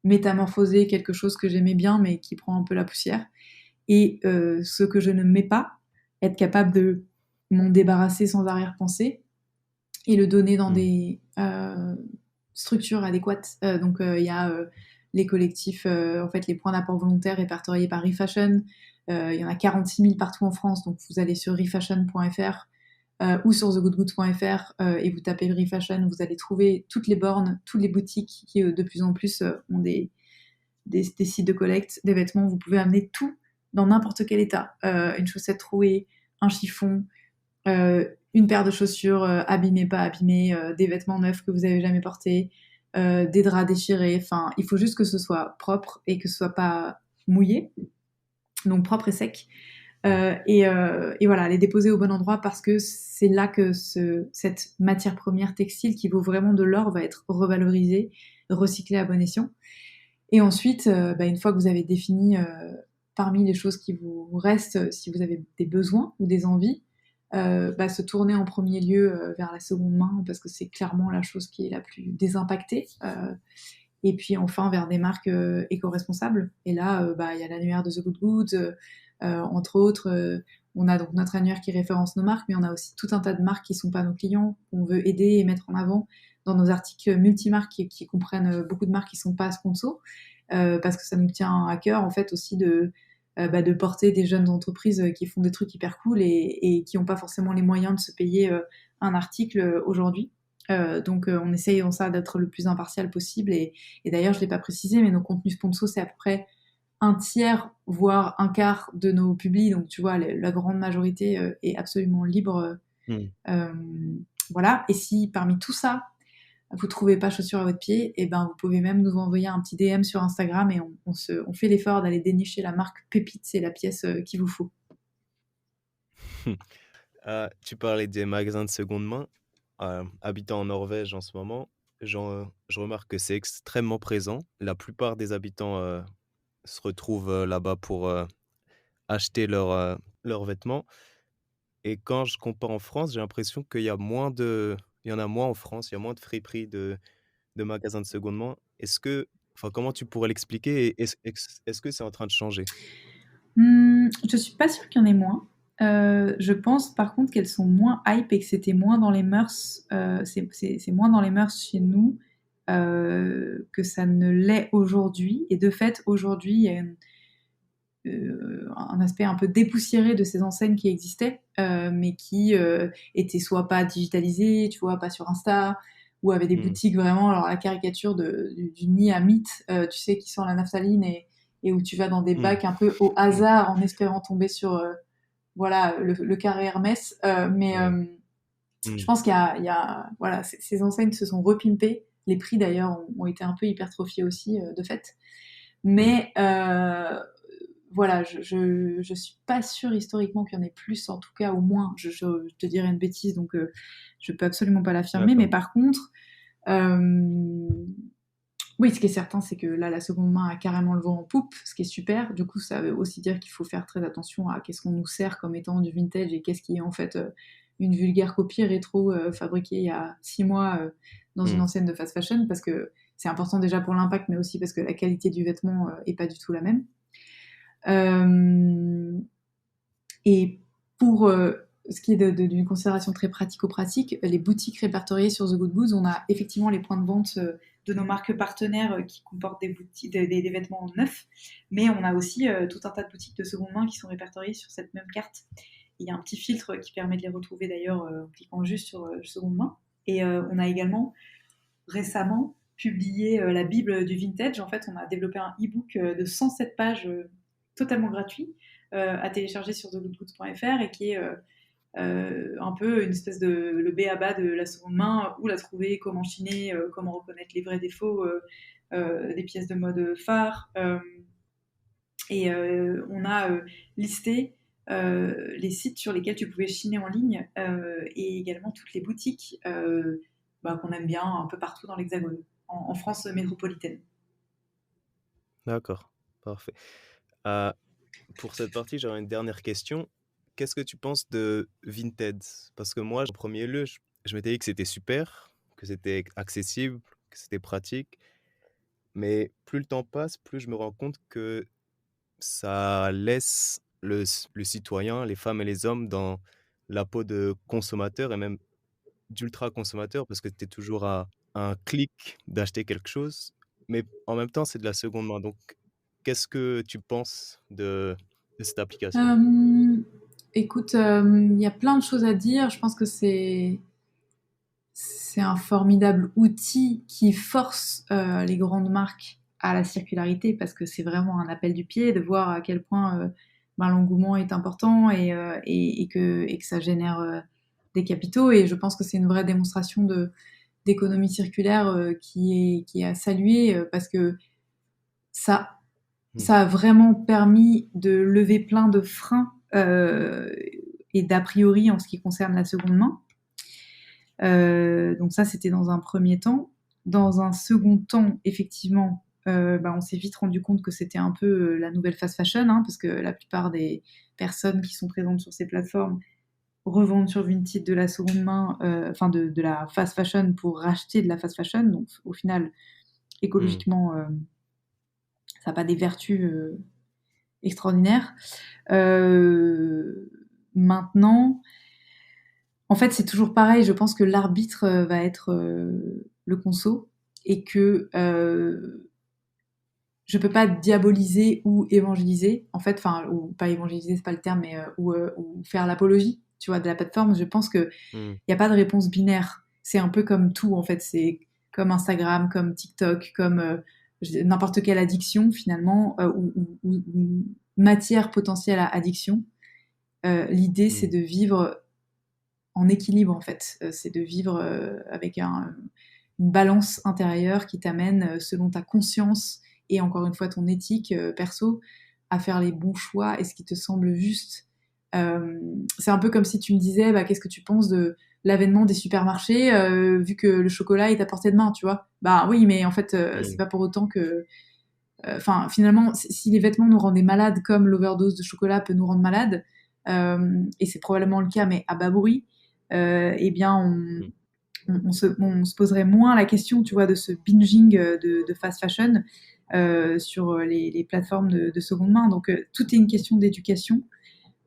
métamorphoser quelque chose que j'aimais bien mais qui prend un peu la poussière? Et ce que je ne mets pas, être capable de m'en débarrasser sans arrière-pensée et le donner dans des structures adéquates. Donc il y a les collectifs, en fait les points d'apport volontaires répertoriés par Refashion. Il y en a 46 000 partout en France, donc vous allez sur refashion.fr ou sur thegoodgoods.fr et vous tapez Refashion, vous allez trouver toutes les bornes, toutes les boutiques qui de plus en plus ont des sites de collecte, des vêtements. Vous pouvez amener tout dans n'importe quel état. Une chaussette trouée, un chiffon, une paire de chaussures abîmées, pas abîmées, des vêtements neufs que vous avez jamais portés, des draps déchirés. Enfin, il faut juste que ce soit propre et que ce soit pas mouillé, donc propre et sec. Et voilà, les déposer au bon endroit parce que c'est là que cette matière première textile qui vaut vraiment de l'or va être revalorisée, recyclée à bon escient. Et ensuite, une fois que vous avez défini parmi les choses qui vous restent, si vous avez des besoins ou des envies, se tourner en premier lieu vers la seconde main parce que c'est clairement la chose qui est la plus désimpactée. Et puis enfin vers des marques éco-responsables. Et là, il y a l'annuaire de The Good Goods, entre autres. On a donc notre annuaire qui référence nos marques, mais on a aussi tout un tas de marques qui ne sont pas nos clients, qu'on veut aider et mettre en avant dans nos articles multimarques qui comprennent beaucoup de marques qui ne sont pas sponsors, parce que ça nous tient à cœur en fait aussi de de porter des jeunes entreprises qui font des trucs hyper cool et qui n'ont pas forcément les moyens de se payer un article aujourd'hui. Donc on essaye en ça d'être le plus impartial possible et d'ailleurs je l'ai pas précisé mais nos contenus sponsors c'est à peu près un tiers voire un quart de nos publis donc tu vois la grande majorité est absolument libre Hmm. voilà et si parmi tout ça vous trouvez pas chaussures à votre pied et ben vous pouvez même nous envoyer un petit DM sur Instagram et on fait l'effort d'aller dénicher la marque pépite c'est la pièce qu'il vous faut. Tu parlais des magasins de seconde main. Habitant en Norvège en ce moment, je remarque que c'est extrêmement présent. La plupart des habitants se retrouvent là-bas pour acheter leurs vêtements. Et quand je compare en France, j'ai l'impression il y en a moins en France, il y a moins de friperies de magasins de seconde main. Enfin, comment tu pourrais l'expliquer et est-ce que c'est en train de changer? Je suis pas sûre qu'il y en ait moins. Je pense par contre qu'elles sont moins hype et que c'était moins dans les mœurs. C'est moins dans les mœurs chez nous que ça ne l'est aujourd'hui. Et de fait, aujourd'hui, il y a un aspect un peu dépoussiéré de ces enseignes qui existaient, mais qui étaient soit pas digitalisées, tu vois, pas sur Insta, ou avaient des Mmh. boutiques vraiment, alors la caricature du nid à mythe, tu sais, qui sent la naphtaline et où tu vas dans des Mmh. bacs un peu au hasard en espérant tomber sur voilà, le carré Hermès. Mais Ouais. je Mmh. pense voilà, ces enseignes se sont repimpées. Les prix d'ailleurs ont été un peu hypertrophiés aussi, de fait. Mmh. Mais voilà, je suis pas sûre historiquement qu'il y en ait plus, en tout cas au moins, je te dirais une bêtise, donc je peux absolument pas l'affirmer. Mais D'accord. par contre, euh, oui, ce qui est certain, c'est que là, la seconde main a carrément le vent en poupe, ce qui est super. Du coup, ça veut aussi dire qu'il faut faire très attention à qu'est-ce qu'on nous sert comme étant du vintage et qu'est-ce qui est en fait une vulgaire copie rétro fabriquée il y a 6 mois dans une Mmh. enseigne de fast fashion, parce que c'est important déjà pour l'impact, mais aussi parce que la qualité du vêtement est pas du tout la même. Euh, et pour ce qui est d'une considération très pratico-pratique, les boutiques répertoriées sur The Good Goods, on a effectivement les points de vente de nos marques partenaires qui comportent des vêtements neufs, mais on a aussi tout un tas de boutiques de seconde main qui sont répertoriées sur cette même carte. Il y a un petit filtre qui permet de les retrouver d'ailleurs en cliquant juste sur seconde main. Et on a également récemment publié la Bible du vintage. En fait, on a développé un e-book de 107 pages totalement gratuit à télécharger sur thegoodgoods.fr et qui est un peu une espèce de le b.a.-ba de la seconde main, où la trouver, comment chiner, comment reconnaître les vrais défauts des pièces de mode phares. Et on a listé les sites sur lesquels tu pouvais chiner en ligne et également toutes les boutiques qu'on aime bien un peu partout dans l'Hexagone, en France métropolitaine. D'accord, parfait. Heu, pour cette partie, j'aurais une dernière question. Qu'est-ce que tu penses de Vinted? Parce que moi, en premier lieu, je m'étais dit que c'était super, que c'était accessible, que c'était pratique, mais plus le temps passe, plus je me rends compte que ça laisse le citoyen, les femmes et les hommes dans la peau de consommateurs et même d'ultra-consommateurs parce que tu es toujours à un clic d'acheter quelque chose, mais en même temps, c'est de la seconde main. Donc, qu'est-ce que tu penses de cette application? Euh, Écoute, il y a plein de choses à dire. Je pense que c'est un formidable outil qui force les grandes marques à la circularité parce que c'est vraiment un appel du pied de voir à quel point l'engouement est important et que ça génère des capitaux. Et je pense que c'est une vraie démonstration d'économie circulaire qui est à saluer parce que ça, Mmh. ça a vraiment permis de lever plein de freins et d'a priori en ce qui concerne la seconde main. Donc ça, c'était dans un premier temps. Dans un second temps, effectivement, on s'est vite rendu compte que c'était un peu la nouvelle fast fashion, hein, parce que la plupart des personnes qui sont présentes sur ces plateformes revendent sur Vinted de la seconde main, enfin de la fast fashion pour racheter de la fast fashion. Donc au final, Mmh. écologiquement, ça n'a pas des vertus extraordinaires. Maintenant, en fait, c'est toujours pareil. Je pense que l'arbitre va être le conso et que je peux pas diaboliser ou évangéliser, en fait, enfin, ou pas évangéliser, c'est pas le terme, mais ou faire l'apologie, tu vois, de la plateforme. Je pense que Hmm. il y a pas de réponse binaire. C'est un peu comme tout, en fait. C'est comme Instagram, comme TikTok, comme n'importe quelle addiction finalement, ou matière potentielle à addiction. L'idée, c'est Hmm. de vivre en équilibre, en fait. C'est de vivre avec une balance intérieure qui t'amène, selon ta conscience et encore une fois ton éthique perso, à faire les bons choix et ce qui te semble juste. C'est un peu comme si tu me disais, bah, qu'est-ce que tu penses de l'avènement des supermarchés, vu que le chocolat est à portée de main, tu vois. Bah oui, mais en fait, c'est Hmm. pas pour autant que... Enfin, finalement, si les vêtements nous rendaient malades comme l'overdose de chocolat peut nous rendre malades, et c'est probablement le cas, mais à bas bruit, eh bien, Hmm. on se poserait moins la question, tu vois, de ce binging de fast fashion sur les plateformes de seconde main. Donc, tout est une question d'éducation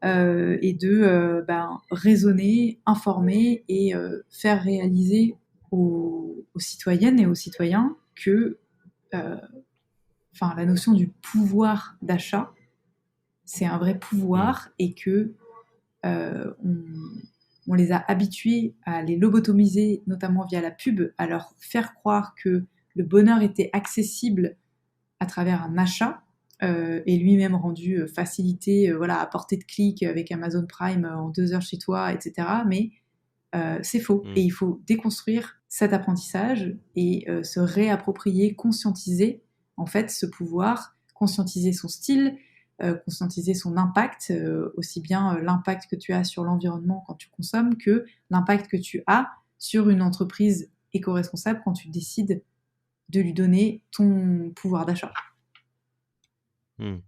et de raisonner, informer et faire réaliser aux citoyennes et aux citoyens que euh, la notion du pouvoir d'achat, c'est un vrai Hmm. pouvoir et que euh, on, on les a habitués à les lobotomiser, notamment via la pub, à leur faire croire que le bonheur était accessible à travers un achat et lui-même rendu facilité, voilà, à portée de clic avec Amazon Prime en 2 heures chez toi, etc. Mais c'est faux. Et Hmm. il faut déconstruire cet apprentissage et se réapproprier, conscientiser en fait ce pouvoir, conscientiser son style, conscientiser son impact, aussi bien l'impact que tu as sur l'environnement quand tu consommes que l'impact que tu as sur une entreprise éco-responsable quand tu décides de lui donner ton pouvoir d'achat. Hmm.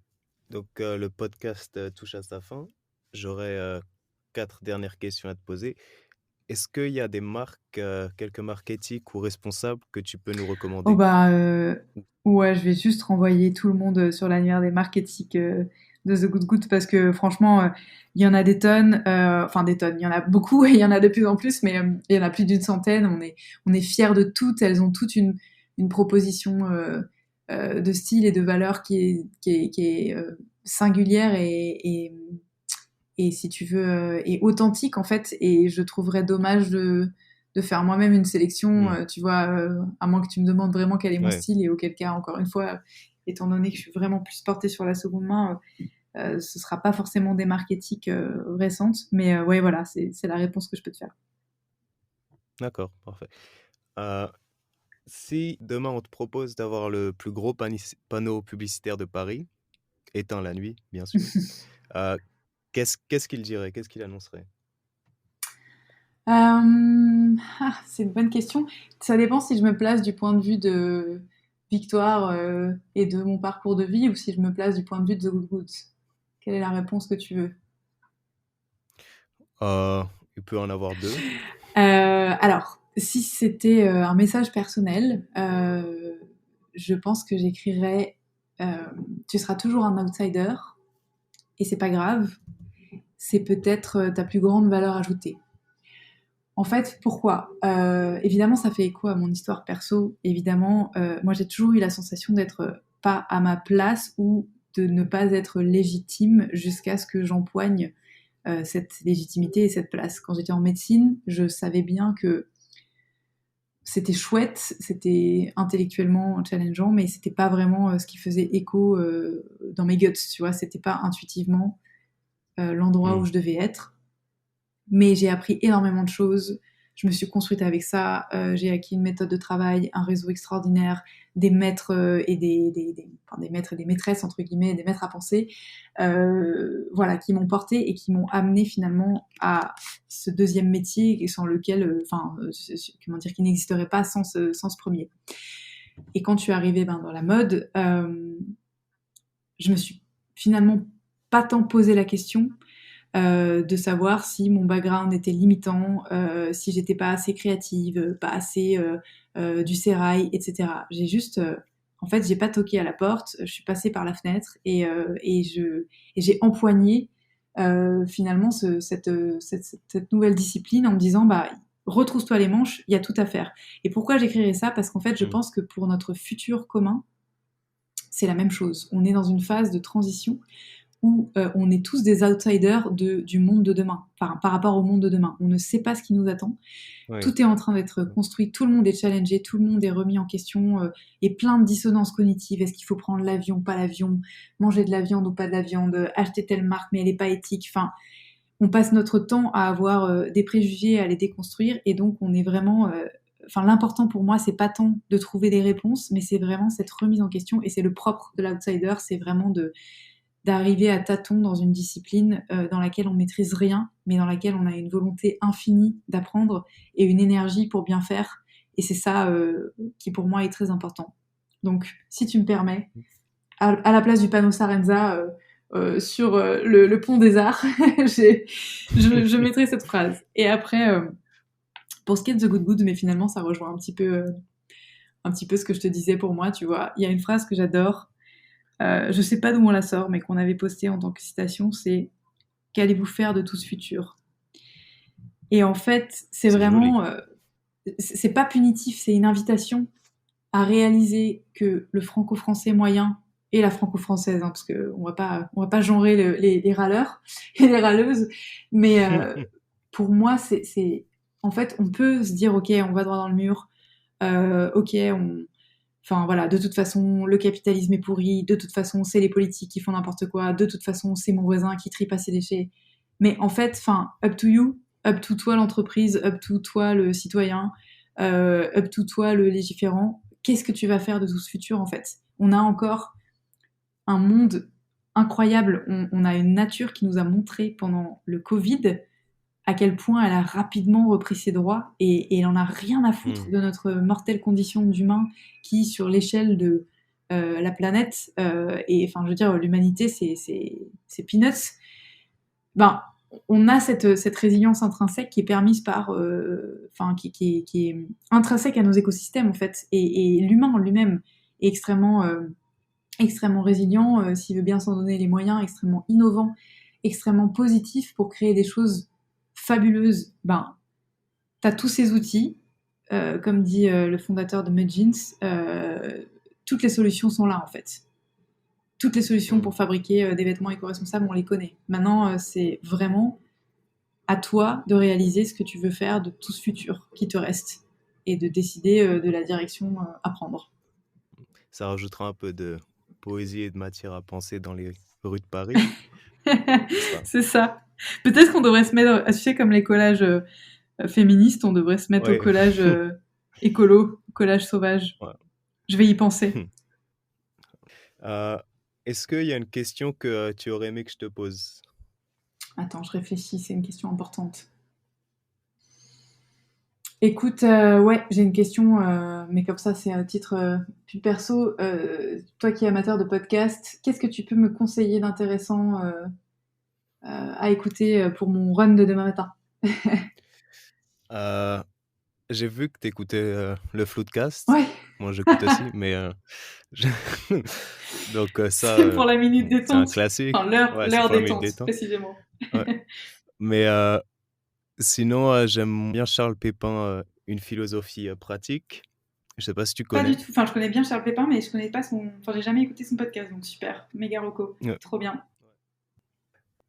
Donc, le podcast touche à sa fin. J'aurais 4 dernières questions à te poser. Est-ce qu'il y a des marques, quelques marques éthiques ou responsables que tu peux nous Oh recommander? bah ouais, je vais juste renvoyer tout le monde sur l'annuaire des marques éthiques de The Good Good parce que franchement, il y en a des tonnes, enfin des tonnes, il y en a beaucoup et il y en a de plus en plus, mais il y en a plus d'une centaine. On est fiers de toutes, elles ont toutes une proposition de style et de valeur qui est singulière et si tu veux, est authentique en fait. Et je trouverais dommage de faire moi-même une sélection, Hmm. tu vois, à moins que tu me demandes vraiment quel est mon Ouais, style, et auquel cas, encore une fois, étant donné que je suis vraiment plus portée sur la seconde main, ce sera pas forcément des marques éthiques récentes. Mais ouais, voilà, c'est la réponse que je peux te faire. d'accord, parfait. Euh, Si demain on te propose d'avoir le plus gros panneau publicitaire de Paris, éteint la nuit, bien sûr, euh, qu'est-ce qu'il dirait? Qu'est-ce qu'il annoncerait? C'est une bonne question. Ça dépend si je me place du point de vue de Victoire et de mon parcours de vie ou si je me place du point de vue de The Good Goods. Quelle est la réponse que tu veux? Euh, il peut en avoir deux. Alors, si c'était un message personnel, je pense que j'écrirais tu seras toujours un outsider et c'est pas grave, c'est peut-être ta plus grande valeur ajoutée. En fait, pourquoi évidemment, ça fait écho à mon histoire perso. Évidemment, moi j'ai toujours eu la sensation d'être pas à ma place ou de ne pas être légitime jusqu'à ce que j'empoigne cette légitimité et cette place. Quand j'étais en médecine, je savais bien que c'était chouette, c'était intellectuellement challengeant, mais c'était pas vraiment ce qui faisait écho dans mes guts, tu vois, c'était pas intuitivement l'endroit Hmm. où je devais être. Mais j'ai appris énormément de choses. Je me suis construite avec ça. J'ai acquis une méthode de travail, un réseau extraordinaire, des maîtres et enfin, des maîtres et des maîtresses, entre guillemets, des maîtres à penser, voilà, qui m'ont porté et qui m'ont amené finalement à ce deuxième métier sans lequel, comment dire, qui n'existerait pas sans ce premier. Et quand je suis arrivée dans la mode, je me suis finalement pas tant posé la question de savoir si mon background était limitant, si j'étais pas assez créative, pas assez du sérail, etc. J'ai juste, en fait, j'ai pas toqué à la porte, je suis passée par la fenêtre et j'ai empoigné finalement cette nouvelle discipline en me disant, bah, retrousse-toi les manches, il y a tout à faire. Et pourquoi j'écrirais ça? Parce qu'en fait, je Hmm. pense que pour notre futur commun, c'est la même chose. On est dans une phase de transition où on est tous des outsiders du monde de demain, enfin, par rapport au monde de demain. On ne sait pas ce qui nous attend. Oui. Tout est en train d'être construit, tout le monde est challengé, tout le monde est remis en question, et plein de dissonances cognitives. Est-ce qu'il faut prendre l'avion, pas l'avion, manger de la viande ou pas de la viande, acheter telle marque mais elle n'est pas éthique. Enfin, on passe notre temps à avoir des préjugés, à les déconstruire, et donc on est vraiment... Enfin, l'important pour moi, c'est pas tant de trouver des réponses, mais c'est vraiment cette remise en question, et c'est le propre de l'outsider, c'est vraiment d'arriver à tâtons dans une discipline dans laquelle on maîtrise rien, mais dans laquelle on a une volonté infinie d'apprendre et une énergie pour bien faire. Et c'est ça qui pour moi est très important. Donc, si tu me permets, à la place du panneau Sarenza sur le pont des Arts, je mettrai cette phrase. Et après, pour ce qui est de The Good Good, mais finalement ça rejoint un petit peu ce que je te disais pour moi, tu vois. Il y a une phrase que j'adore. Je sais pas d'où on la sort, mais qu'on avait postée en tant que citation, c'est qu'allez-vous faire de tout ce futur? Et en fait, c'est C'est joli. vraiment, c'est pas punitif, c'est une invitation à réaliser que le franco-français moyen et la franco-française, hein, parce que on va pas genrer les râleurs et les râleuses, mais pour moi, en fait, on peut se dire, ok, on va droit dans le mur, ok, enfin voilà, de toute façon, le capitalisme est pourri, de toute façon, c'est les politiques qui font n'importe quoi, de toute façon, c'est mon voisin qui trie pas ses déchets. Mais en fait, enfin, up to you, up to toi l'entreprise, up to toi le citoyen, up to toi le légiférant. Qu'est-ce que tu vas faire de tout ce futur en fait? On a encore un monde incroyable, on a une nature qui nous a montré pendant le Covid à quel point elle a rapidement repris ses droits et elle en a rien à foutre de notre mortelle condition d'humain qui, sur l'échelle de la planète, et enfin, je veux dire, l'humanité, c'est peanuts. Ben, on a cette résilience intrinsèque qui est permise par, enfin, qui est intrinsèque à nos écosystèmes en fait, et l'humain en lui-même est extrêmement résilient, s'il veut bien s'en donner les moyens, extrêmement innovant, extrêmement positif pour créer des choses fabuleuses. Ben, t'as tous ces outils, comme dit le fondateur de Mudgeons, toutes les solutions sont là en fait. Toutes les solutions pour fabriquer des vêtements éco-responsables, on les connaît. Maintenant, c'est vraiment à toi de réaliser ce que tu veux faire de tout ce futur qui te reste et de décider de la direction à prendre. Ça rajoutera un peu de poésie et de matière à penser dans les rues de Paris. Ça. C'est ça. Peut-être qu'on devrait se mettre, tu sais, comme les collages féministes, on devrait se mettre au Ouais. collage écolo, collage sauvage. Ouais. Je vais y penser. Est-ce qu'il y a une question que tu aurais aimé que je te pose? Attends, je réfléchis, c'est une question importante. Écoute, ouais, j'ai une question, mais comme ça, c'est un titre plus perso. Toi qui es amateur de podcast, qu'est-ce que tu peux me conseiller d'intéressant à écouter pour mon run de demain matin? J'ai vu que tu écoutais le Floodcast. Ouais, Moi, j'écoute aussi, mais je- donc ça, c'est pour la minute c'est un détente. classique. Enfin, Ouais, c'est l'heure pour la minute détente, détente. précisément. Ouais. Mais sinon, j'aime bien Charles Pépin, Une philosophie pratique. Je sais pas si tu Pas du connais. tout. Enfin, je connais bien Charles Pépin, mais je connais pas son. Enfin, j'ai jamais écouté son podcast, donc super. Méga roco. Ouais. Trop bien.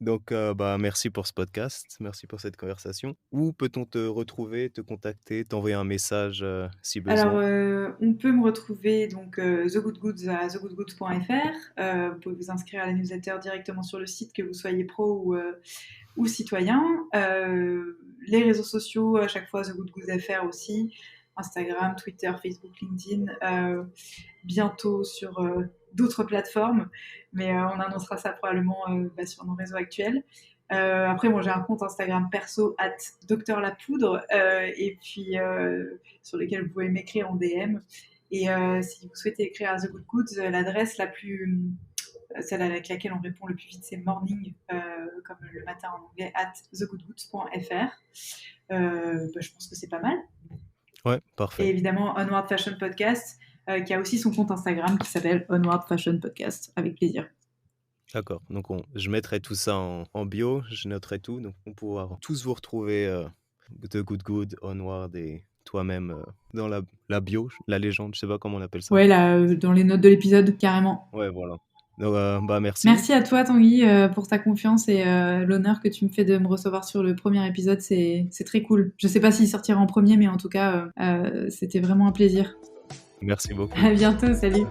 Donc, bah, merci pour ce podcast, merci pour cette conversation. Où peut-on te retrouver, te contacter, t'envoyer un message si Alors, besoin? on peut me retrouver donc The Good Goods à thegoodgoods.fr. Vous pouvez vous inscrire à la newsletter directement sur le site, que vous soyez pro ou citoyen. Les réseaux sociaux, à chaque fois The Good Goods FR aussi. Instagram, Twitter, Facebook, LinkedIn. Bientôt sur d'autres plateformes, mais on annoncera ça probablement sur nos réseaux actuels. Après, bon, j'ai un compte Instagram perso @docteurlapoudre et puis sur lequel vous pouvez m'écrire en DM. Et si vous souhaitez écrire à The Good Goods, l'adresse celle avec laquelle on répond le plus vite, c'est morning, comme le matin en anglais, @thegoodgoods.fr. Je pense que c'est pas mal. Ouais, Et parfait. évidemment, Onward Fashion Podcast, qui a aussi son compte Instagram qui s'appelle Onward Fashion Podcast, avec plaisir. D'accord. Donc, je mettrai tout ça en bio, je noterai tout. Donc, on pourra tous vous retrouver The Good Good, Onward et toi-même dans la bio, la légende, je sais pas comment on appelle ça. Ouais, là, dans les notes de l'épisode, carrément. Ouais, voilà. Donc, bah, merci. Merci à toi, Tanguy, pour ta confiance et l'honneur que tu me fais de me recevoir sur le premier épisode. C'est très cool. Je sais pas s'il sortira en premier, mais en tout cas, c'était vraiment un plaisir. Merci beaucoup. À bientôt, salut.